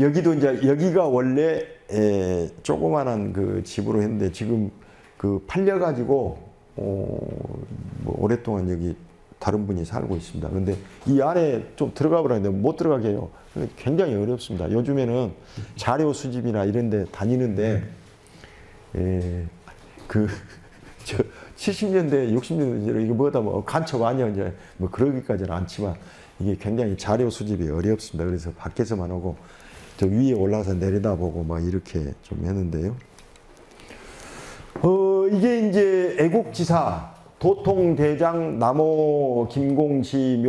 여기도 이제 여기가 원래 조그만한 집으로 했는데, 지금 팔려가지고 뭐 오랫동안 여기 다른 분이 살고 있습니다. 근데 이 안에 좀 들어가 보라는데 못 들어가게 해요. 굉장히 어렵습니다. 요즘에는 자료 수집이나 이런 데 다니는데 저 70년대, 60년대 이게 뭐다 뭐 간첩 아니야 이제 뭐 그러기까지는 않지만 이게 굉장히 자료 수집이 어렵습니다. 그래서 밖에서만 오고 저 위에 올라가서 내려다보고 막 이렇게 좀 했는데요. 이게 이제 애국지사 도통대장 남호 김공지묘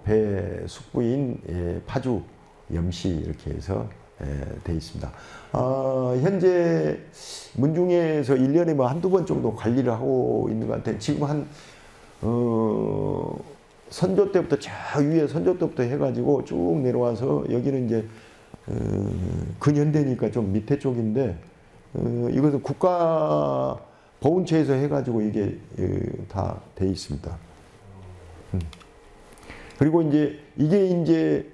배숙부인 파주 염씨 이렇게 해서 돼 있습니다. 현재 문중에서 1년에 뭐 한두 번 정도 관리를 하고 있는 것 같아요. 지금 한 선조 때부터 저 위에 선조 때부터 해가지고 쭉 내려와서 여기는 이제 근현대니까 좀 밑에 쪽인데 이것은 국가 보훈처에서 해가지고 이게 다 돼 있습니다. 그리고 이제 이게 이제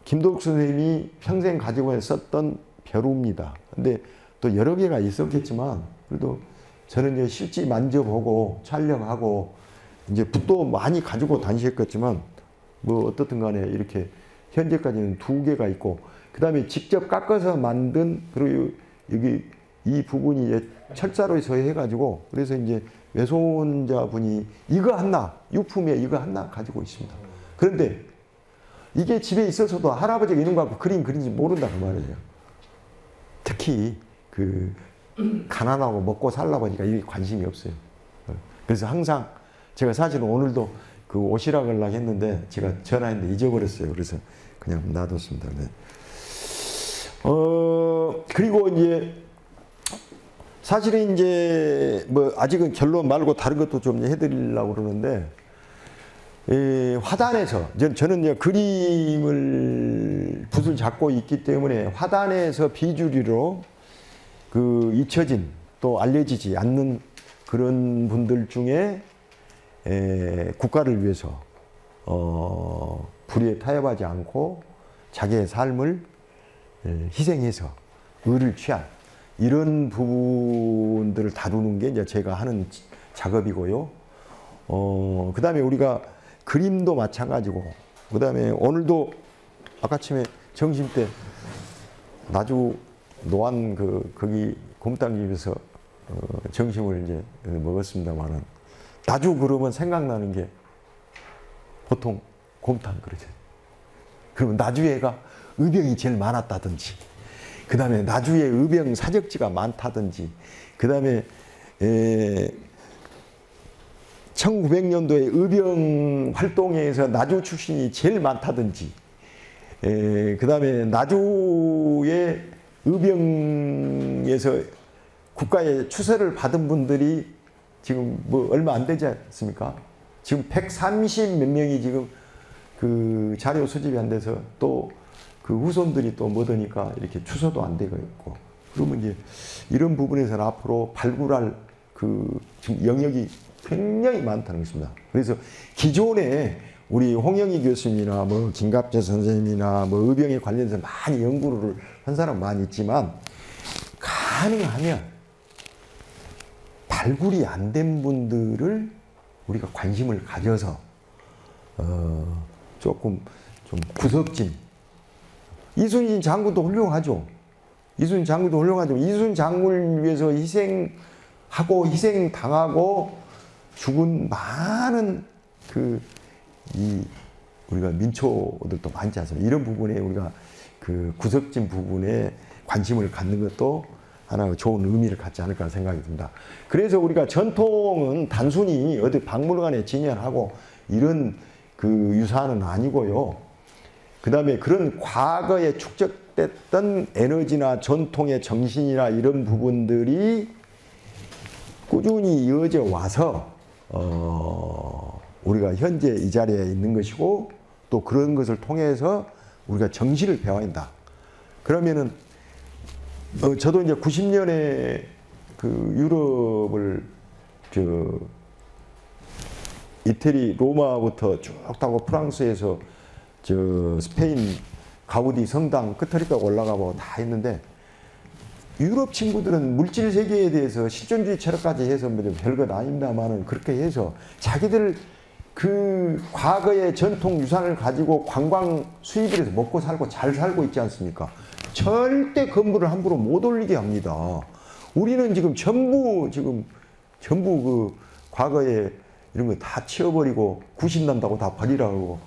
김도욱 선생님이 평생 가지고 썼던 벼루입니다. 근데 또 여러 개가 있었겠지만 그래도 저는 이제 실제 만져보고 촬영하고 이제 붓도 많이 가지고 다니셨겠지만 뭐 어떻든 간에 이렇게 현재까지는 2개가 있고 그 다음에 직접 깎아서 만든 그리고 여기 이 부분이 철자로 해가지고 그래서 이제 외손자분이 이거 하나 유품에 이거 하나 가지고 있습니다. 그런데 이게 집에 있어서도 할아버지가 이런 거 갖고 그림 그린지 모른다 그 말이에요. 특히 그 가난하고 먹고 살다 보니까 이게 관심이 없어요. 그래서 항상 제가 사실은 오늘도 그 오시라 그러려고 했는데 제가 전화했는데 잊어버렸어요. 그래서 그냥 놔뒀습니다. 네. 그리고 이제 사실은 이제 뭐 아직은 결론 말고 다른 것도 좀 해드리려고 그러는데 화단에서 저는 이제 그림을 붓을 잡고 있기 때문에 화단에서 비주류로 그 잊혀진 또 알려지지 않는 그런 분들 중에 국가를 위해서 불의에 타협하지 않고 자기의 삶을 희생해서 의를 취한 이런 부분들을 다루는 게 이제 제가 하는 작업이고요. 그 다음에 우리가 그림도 마찬가지고, 그 다음에 오늘도 아까침에 점심 때 나주 노안 거기 곰탕집에서 점심을 이제 먹었습니다만은 나주 그러면 생각나는 게 보통 곰탕 그러죠. 그러면 나주에가 의병이 제일 많았다든지, 그 다음에 나주에 의병 사적지가 많다든지, 그 다음에 1900년도에 의병 활동에서 나주 출신이 제일 많다든지, 그 다음에 나주의 의병에서 국가의 추세를 받은 분들이 지금 뭐 얼마 안 되지 않습니까? 지금 130 몇 명이 지금 그 자료 수집이 안 돼서 또 그 후손들이 또 못하니까 이렇게 추서도 안 되고 있고, 그러면 이제 이런 부분에서는 앞으로 발굴할 그 지금 영역이 굉장히 많다는 것입니다. 그래서 기존에 우리 홍영희 교수님이나 뭐 김갑재 선생님이나 뭐 의병에 관련해서 많이 연구를 한 사람 많이 있지만 가능하면 발굴이 안 된 분들을 우리가 관심을 가져서 조금 좀 구석진, 이순신 장군도 훌륭하죠. 이순신 장군도 훌륭하죠. 이순신 장군을 위해서 희생하고 희생당하고 죽은 많은 우리가 민초들도 많지 않습니까? 이런 부분에 우리가 그 구석진 부분에 관심을 갖는 것도 하나 좋은 의미를 갖지 않을까 생각이 듭니다. 그래서 우리가 전통은 단순히 어디 박물관에 진열하고 이런 그 유산은 아니고요. 그 다음에 그런 과거에 축적됐던 에너지나 전통의 정신이나 이런 부분들이 꾸준히 이어져 와서 우리가 현재 이 자리에 있는 것이고, 또 그런 것을 통해서 우리가 정신을 배워야 한다. 그러면은 저도 이제 90년에 그 유럽을 이태리 로마부터 쭉 타고 프랑스에서 스페인 가우디 성당 끝머리까지 올라가고 다 했는데, 유럽 친구들은 물질 세계에 대해서 실존주의 철학까지 해서 뭐 별것 아닙니다만은 그렇게 해서 자기들 그 과거의 전통 유산을 가지고 관광 수입을 해서 먹고 살고 잘 살고 있지 않습니까? 절대 건물을 함부로 못 올리게 합니다. 우리는 지금 전부 그 과거에 이런 거 다 치워버리고 구신 난다고 다 버리라고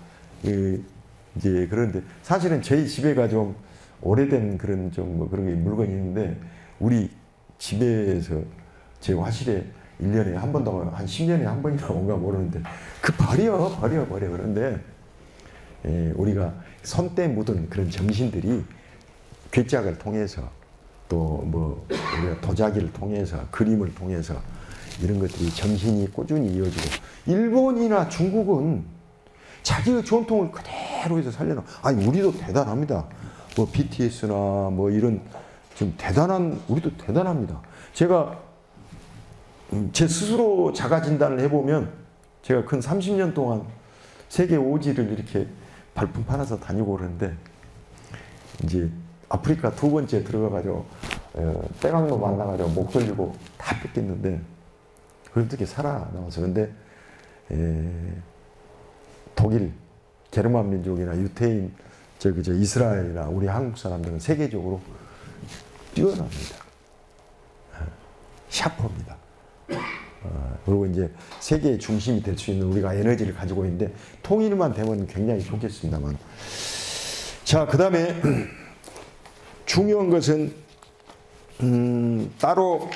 이제 그런데 사실은 저희 집에가 좀 오래된 그런 좀 뭐 그런 게 물건이 있는데 우리 집에서 제 화실에 1년에 한 번도 한 10년에 한 번이나 온가 모르는데 그 버려. 그런데 우리가 손때 묻은 그런 정신들이 괴짝을 통해서 또 뭐 우리가 도자기를 통해서 그림을 통해서 이런 것들이 정신이 꾸준히 이어지고 일본이나 중국은 자기의 전통을 그대로 해서 살려놔. 아니 우리도 대단합니다. 뭐 BTS나 뭐 이런 좀 우리도 대단합니다. 제가 제 스스로 자가 진단을 해보면 제가 근 30년 동안 세계 오지를 이렇게 발품 팔아서 다니고 그러는데 이제 아프리카 2번째 들어가가지고 빼강로 만나가지고 목 돌리고 다 뺏겼는데 어떻게 살아남아서. 근데 독일, 게르만 민족이나 유태인, 이스라엘이나 우리 한국 사람들은 세계적으로 뛰어납니다. 샤프입니다. 그리고 이제 세계의 중심이 될 수 있는 우리가 에너지를 가지고 있는데 통일만 되면 굉장히 좋겠습니다만. 자, 그 다음에 중요한 것은 따로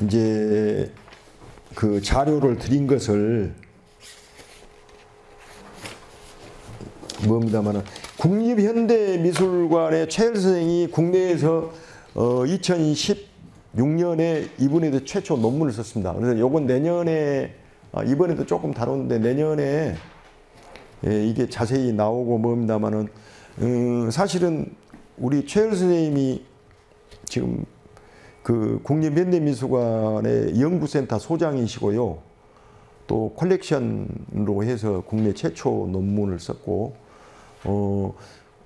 이제 그 자료를 드린 것을 뭡니다만은 국립현대미술관의 최열 선생이 국내에서 2016년에 이분에도 최초 논문을 썼습니다. 그래서 요건 내년에 이번에도 조금 다뤘는데 내년에 이게 자세히 나오고 뭡니다만은 사실은 우리 최열 선생님이 지금 그 국립현대미술관의 연구센터 소장이시고요. 또 컬렉션으로 해서 국내 최초 논문을 썼고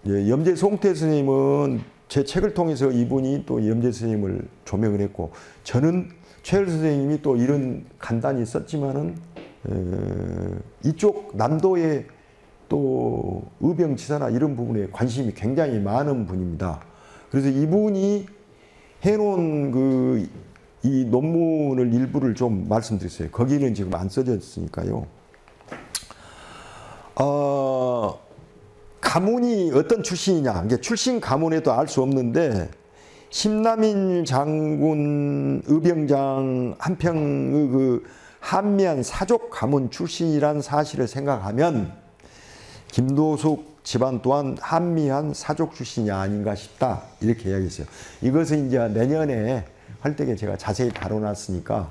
염재 송태 선생님은 제 책을 통해서 이분이 또 염재 선생님을 조명을 했고 저는 최열 선생님이 또 이런 간단히 썼지만은 이쪽 남도의 또 의병지사나 이런 부분에 관심이 굉장히 많은 분입니다. 그래서 이분이 해놓은 이 논문을 일부를 좀 말씀드렸어요. 거기는 지금 안 써졌으니까요. 가문이 어떤 출신이냐, 이게 출신 가문에도 알 수 없는데 심남일 장군 의병장 한평의 그 한미한 사족 가문 출신이란 사실을 생각하면 김도숙 집안 또한 한미한 사족 출신이 아닌가 싶다 이렇게 이야기했어요. 이것은 이제 내년에 할 때 제가 자세히 다뤄놨으니까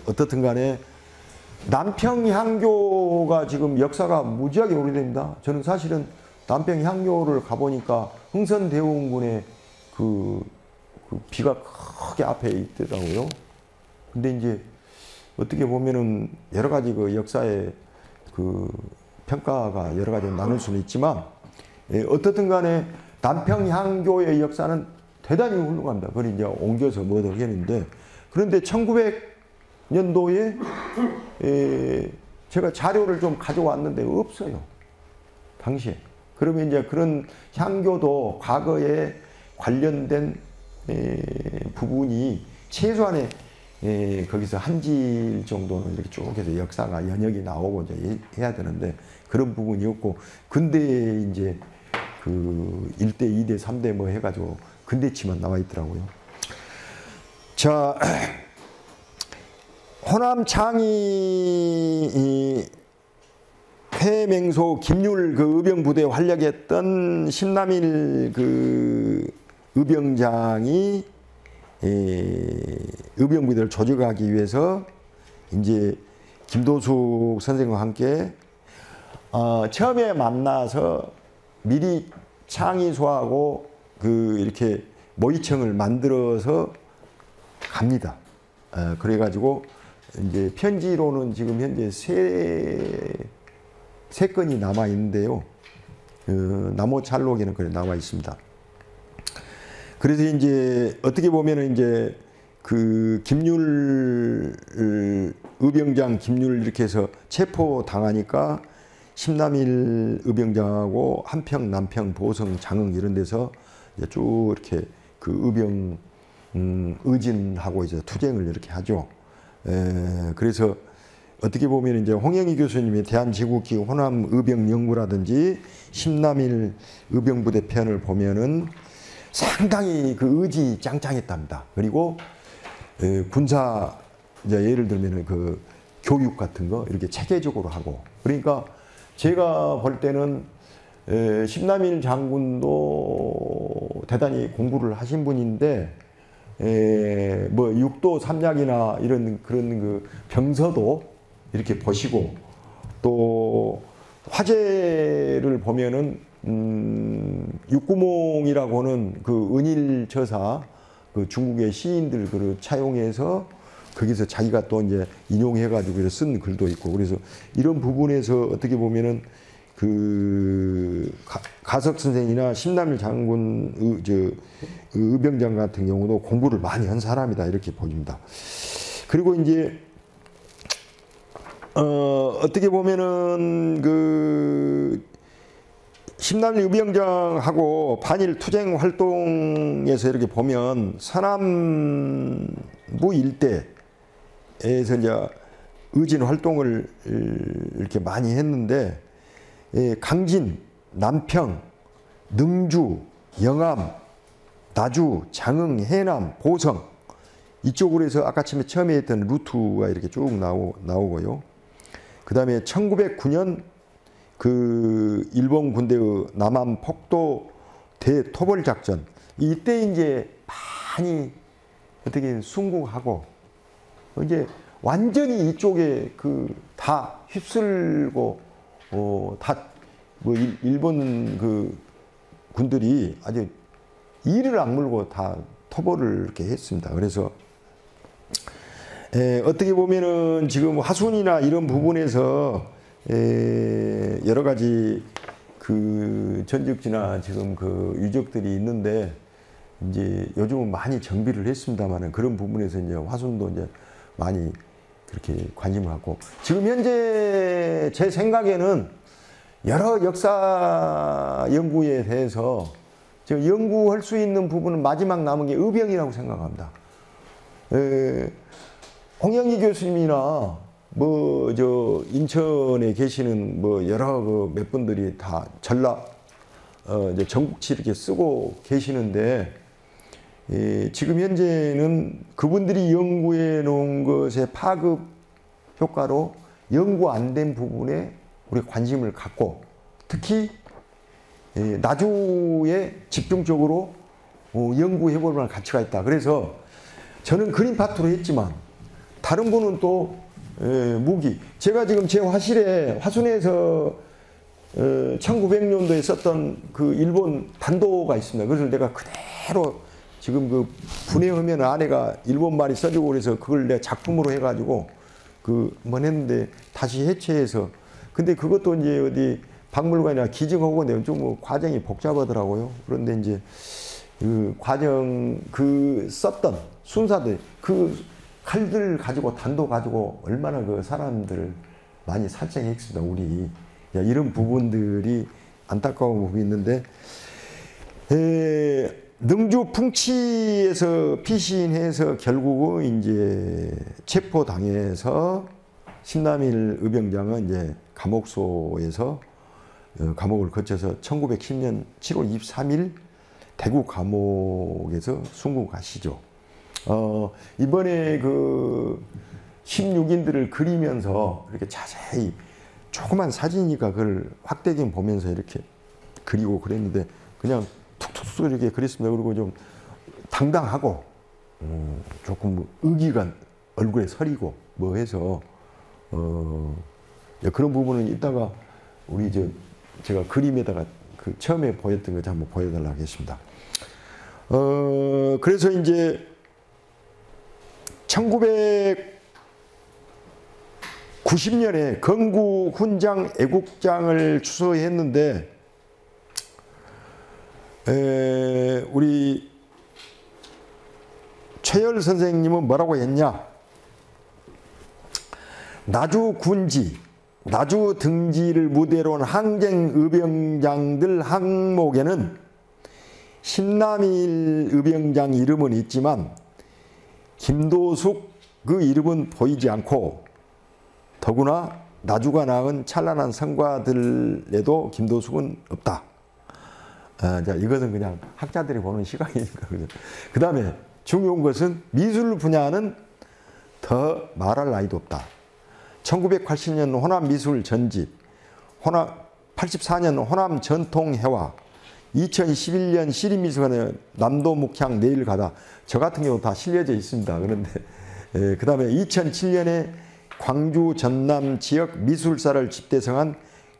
어떻든 간에 남평향교가 지금 역사가 무지하게 오래됩니다. 저는 사실은 남평향교를 가보니까 흥선대원군의 그 비가 크게 앞에 있더라고요. 근데 이제 어떻게 보면은 여러 가지 그 역사의 그 평가가 여러 가지 나눌 수는 있지만 어떻든 간에 남평향교의 역사는 대단히 훌륭합니다. 그걸 이제 옮겨서 뭐 하겠는데 그런데 1900년도에 제가 자료를 좀 가져왔는데 없어요. 당시에. 그러면 이제 그런 향교도 과거에 관련된 부분이 최소한의 거기서 한 질 정도는 이렇게 쭉 해서 역사가 연역이 나오고 이제 해야 되는데 그런 부분이 없고 근대에 이제 그 1대, 2대, 3대 뭐 해가지고 근대치만 나와 있더라고요. 자, 호남 창의 해맹소 김율 그 의병부대에 활약했던 신남일 그 의병장이 의병부대를 조직하기 위해서 이제 김도숙 선생과 함께 처음에 만나서 미리 창의소하고 그 이렇게 모의청을 만들어서 갑니다. 그래가지고 이제 편지로는 지금 현재 세 건이 남아 있는데요. 나무찰록에는 그래 나와 있습니다. 그래서 이제 어떻게 보면은 이제 그 김율 의병장 김율 이렇게 해서 체포 당하니까 신남일 의병장하고 한평, 남평, 보성, 장흥 이런 데서 이제 쭉 이렇게 그 의병 의진하고 이제 투쟁을 이렇게 하죠. 그래서 어떻게 보면 이제 홍영희 교수님의 대한지구기 호남 의병 연구라든지 신남일 의병부대 편을 보면은 상당히 그 의지 짱짱했답니다. 그리고 군사 이제 예를 들면은 그 교육 같은 거 이렇게 체계적으로 하고, 그러니까 제가 볼 때는 신남일 장군도 대단히 공부를 하신 분인데 뭐 육도 삼약이나 이런 그런 그 병서도 이렇게 보시고, 또 화재를 보면은 육구몽이라고는 그 은일처사 그 중국의 시인들 그 차용해서 거기서 자기가 또 이제 인용해가지고 쓴 글도 있고, 그래서 이런 부분에서 어떻게 보면은 그 가석 선생이나 신남일 장군 의병장 같은 경우도 공부를 많이 한 사람이다 이렇게 보입니다. 그리고 이제 어떻게 보면은 그 신남일 의병장하고 반일 투쟁 활동에서 이렇게 보면 서남부 일대에서 이제 의진 활동을 이렇게 많이 했는데, 강진, 남평, 능주, 영암, 나주, 장흥, 해남, 보성 이쪽으로 해서 아까 처음에 했던 루트가 이렇게 쭉 나오고요. 그 다음에 1909년 그 일본 군대의 남한 폭도 대토벌 작전, 이때 이제 많이 어떻게 순국하고 이제 완전히 이쪽에 그 다 휩쓸고 다 뭐 일본 그 군들이 아주 이를 악물고 다 토벌을 이렇게 했습니다. 그래서 어떻게 보면은 지금 화순이나 이런 부분에서 여러 가지 그 전적지나 지금 그 유적들이 있는데, 이제 요즘은 많이 정비를 했습니다만은 그런 부분에서 이제 화순도 이제 많이 그렇게 관심을 갖고, 지금 현재 제 생각에는 여러 역사 연구에 대해서 지금 연구할 수 있는 부분은 마지막 남은 게 의병이라고 생각합니다. 홍영희 교수님이나 뭐 저 인천에 계시는 뭐 여러 그 몇 분들이 다 전라 이제 전국치 이렇게 쓰고 계시는데, 지금 현재는 그분들이 연구해 놓은 것의 파급 효과로 연구 안 된 부분에 우리 관심을 갖고, 특히 나주에 집중적으로 연구해 볼 만한 가치가 있다. 그래서 저는 그린 파트로 했지만 다른 분은 또 무기, 제가 지금 제 화실에 화순에서 1900년도에 썼던 그 일본 단도가 있습니다. 그래서 내가 그대로 지금 그 분해하면 안에가 일본 말이 써지고, 그래서 그걸 내가 작품으로 해가지고 그 뭐 했는데 다시 해체해서, 근데 그것도 이제 어디 박물관이나 기증하고 근데 좀 뭐 과정이 복잡하더라고요. 그런데 이제 그 과정 그 썼던 순사들 그 칼들 가지고 단도 가지고 얼마나 그 사람들을 많이 살생했습니다. 우리 이런 부분들이 안타까운 부분이 있는데, 능주 풍치에서 피신해서 결국은 이제 체포당해서 신남일 의병장은 이제 감옥소에서 감옥을 거쳐서 1910년 7월 23일 대구 감옥에서 순국하시죠. 이번에 그 16인들을 그리면서 이렇게 자세히 조그만 사진이니까 그걸 확대鏡보면서 이렇게 그리고 그랬는데 그냥 툭툭툭 이렇게 그렸습니다. 그리고 좀 당당하고 조금 뭐 의기가 얼굴에 서리고 뭐 해서 그런 부분은 이따가 우리 제가 그림에다가 그 처음에 보였던 거 한번 보여달라고 하겠습니다. 그래서 이제 1990년에 건국 훈장 애국장을 추서했는데, 우리 최열 선생님은 뭐라고 했냐? 나주 군지, 나주 등지를 무대로 한 항쟁 의병장들 항목에는 신남일 의병장 이름은 있지만 김도숙 그 이름은 보이지 않고, 더구나 나주가 낳은 찬란한 성과들에도 김도숙은 없다. 자, 이것은 그냥 학자들이 보는 시각이니까. 그 다음에 중요한 것은 미술 분야는 더 말할 나위도 없다. 1980년 호남 미술 전집, 84년 호남 전통회화, 2011년 시립미술관의 남도 묵향 내일 가다. 저 같은 경우 다 실려져 있습니다. 그런데 그 다음에 2007년에 광주 전남 지역 미술사를 집대성한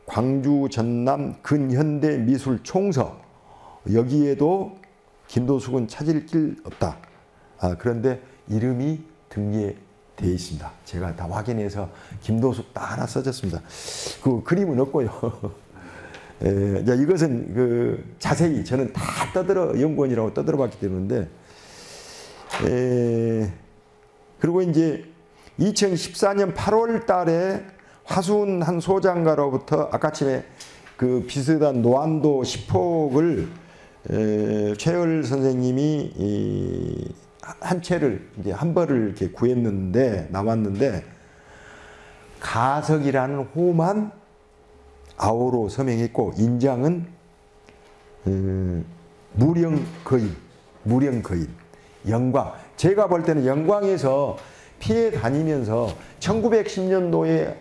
광주 전남 근현대 미술 총서, 여기에도 김도숙은 찾을 길 없다. 그런데 이름이 등기에 되어 있습니다. 제가 다 확인해서 김도숙 다 하나 써졌습니다. 그 그림은 없고요. 이것은 그 자세히 저는 다 떠들어 연구원이라고 떠들어 봤기 때문에, 그리고 이제 2014년 8월 달에 화순 한 소장가로부터 아까쯤에 그 비슷한 노안도 10폭을 최열 선생님이 한 채를 이제 한 벌을 이렇게 구했는데 남았는데, 가석이라는 호만 아오로 서명했고 인장은 무령거인, 영광. 제가 볼 때는 영광에서 피해 다니면서 1910년도에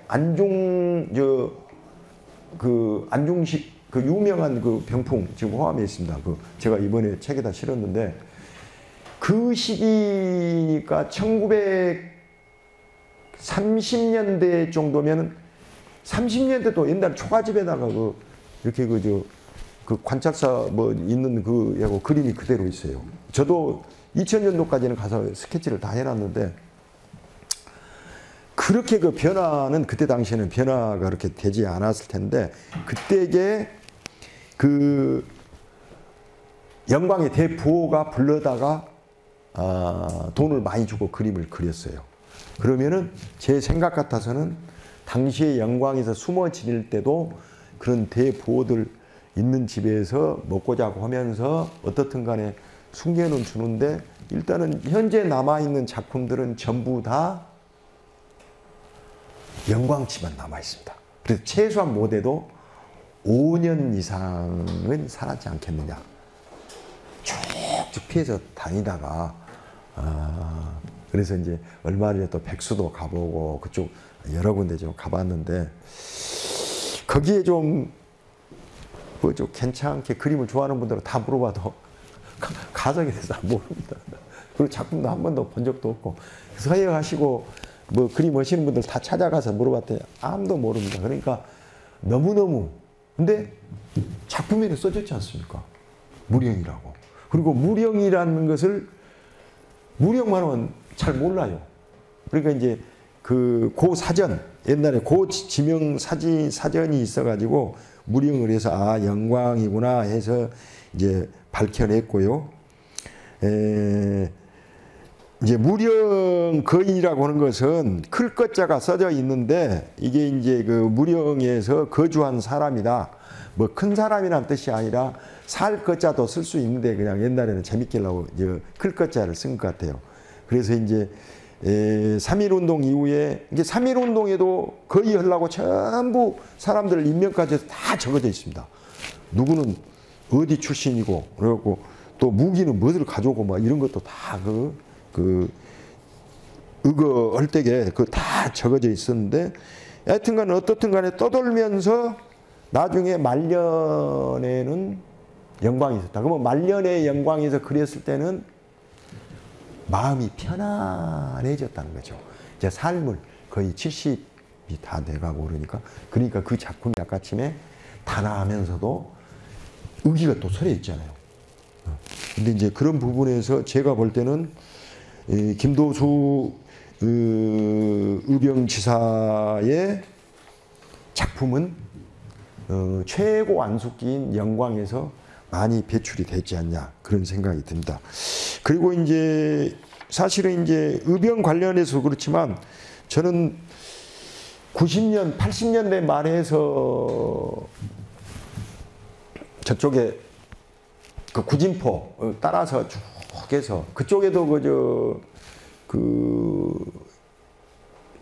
안중식 그 유명한 그 병풍 지금 호암에 있습니다. 그 제가 이번에 책에다 실었는데, 그 시기니까 1930년대 정도면은 30년대도 옛날 초가집에다가 이렇게 그 관찰사 뭐 있는 그 그림이 그대로 있어요. 저도 2000년도까지는 가서 스케치를 다 해놨는데, 그렇게 그 변화는 그때 당시에는 변화가 그렇게 되지 않았을 텐데, 그때에 그 영광의 대부호가 불러다가 돈을 많이 주고 그림을 그렸어요. 그러면은 제 생각 같아서는 당시에 영광에서 숨어 지낼 때도 그런 대부호들 있는 집에서 먹고 자고 하면서 어떻든 간에 숙녀는 주는데, 일단은 현재 남아있는 작품들은 전부 다 영광치만 남아있습니다. 그래서 최소한 못해도 5년 이상은 살았지 않겠느냐. 쭉쭉 피해서 다니다가 그래서 이제 얼마 전에 또 백수도 가보고 그쪽 여러 군데 좀 가봤는데, 거기에 좀 괜찮게 그림을 좋아하는 분들은 다 물어봐도 가석에 대해서 안 모릅니다. 그리고 작품도 한 번도 본 적도 없고, 서예하시고 뭐 그림 하시는 분들 다 찾아가서 물어봤더니 아무도 모릅니다. 그러니까 너무너무, 근데 작품에는 써졌지 않습니까? 무령이라고. 그리고 무령이라는 것을 무령만 하면 잘 몰라요. 그러니까 이제 고 사전, 옛날에 고 지명 사전이 있어가지고 무령을 해서 영광이구나 해서 이제 밝혀냈고요. 이제 무령거인이라고 하는 것은 클 것자가 써져 있는데, 이게 이제 그 무령에서 거주한 사람이다. 뭐 큰 사람이라는 뜻이 아니라 살 것자도 쓸 수 있는데, 그냥 옛날에는 재밌게 하려고 클 것자를 쓴 것 같아요. 그래서 이제 3.1운동 이후에, 이제 3.1운동에도 거의 하려고 전부 사람들 인명까지 다 적어져 있습니다. 누구는 어디 출신이고, 그래갖고 또 무기는 무엇을 가져오고 막 이런 것도 다 의거할 때에 다 적어져 있었는데, 하여튼간 어떻든 간에 떠돌면서 나중에 말년에는 영광이 있었다. 그러면 말년에 영광에서 그렸을 때는 마음이 편안해졌다는 거죠. 이제 삶을 거의 70이 다 돼가고 그러니까 그 작품이 아까쯤에 단아하면서도 의기가 또 서려 있잖아요. 근데 이제 그런 부분에서 제가 볼 때는 김도수 의병지사의 작품은 최고 안숙기인 영광에서 많이 배출이 되지 않냐, 그런 생각이 듭니다. 그리고 이제 사실은 이제 의병 관련해서 그렇지만 저는 90년, 80년대 말에서 저쪽에 그 구진포 따라서 쭉 해서 그쪽에도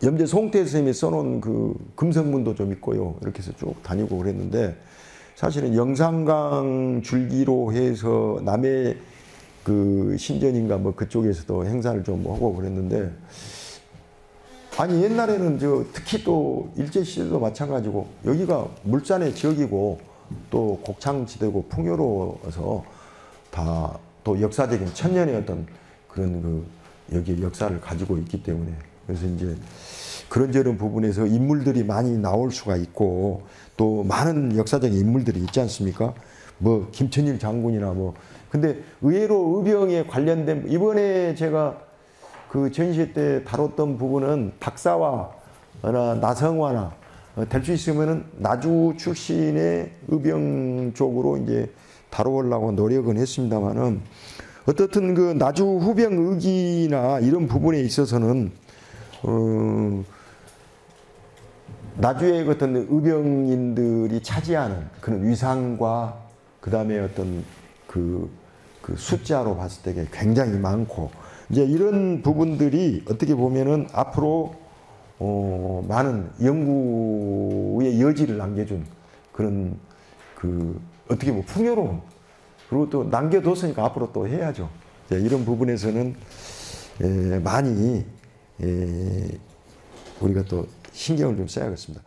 염제 송태 선생님이 써놓은 그 금성문도 좀 있고요. 이렇게 해서 쭉 다니고 그랬는데 사실은 영산강 줄기로 해서 남해 그 신전인가 뭐 그쪽에서도 행사를 좀 하고 그랬는데 아니 옛날에는 특히 또 일제시대도 마찬가지고 여기가 물산의 지역이고 또 곡창지대고 풍요로워서 다 또 역사적인 천년의 어떤 그런 여기 역사를 가지고 있기 때문에 그래서 이제 그런저런 부분에서 인물들이 많이 나올 수가 있고 또 많은 역사적인 인물들이 있지 않습니까? 뭐 김천일 장군이나 뭐 근데 의외로 의병에 관련된 이번에 제가 그 전시회 때 다뤘던 부분은 박사와 나성화나 될 수 있으면은 나주 출신의 의병 쪽으로 이제 다뤄보려고 노력은 했습니다만은 어떻든 그 나주 후병 의기나 이런 부분에 있어서는 나주의 어떤 의병인들이 차지하는 그런 위상과 그 다음에 어떤 그 숫자로 봤을 때 굉장히 많고 이제 이런 부분들이 어떻게 보면은 앞으로 많은 연구의 여지를 남겨준 그런 어떻게 보면 풍요로운 그리고 또 남겨뒀으니까 앞으로 또 해야죠. 이런 부분에서는 많이 우리가 또 신경을 좀 써야겠습니다.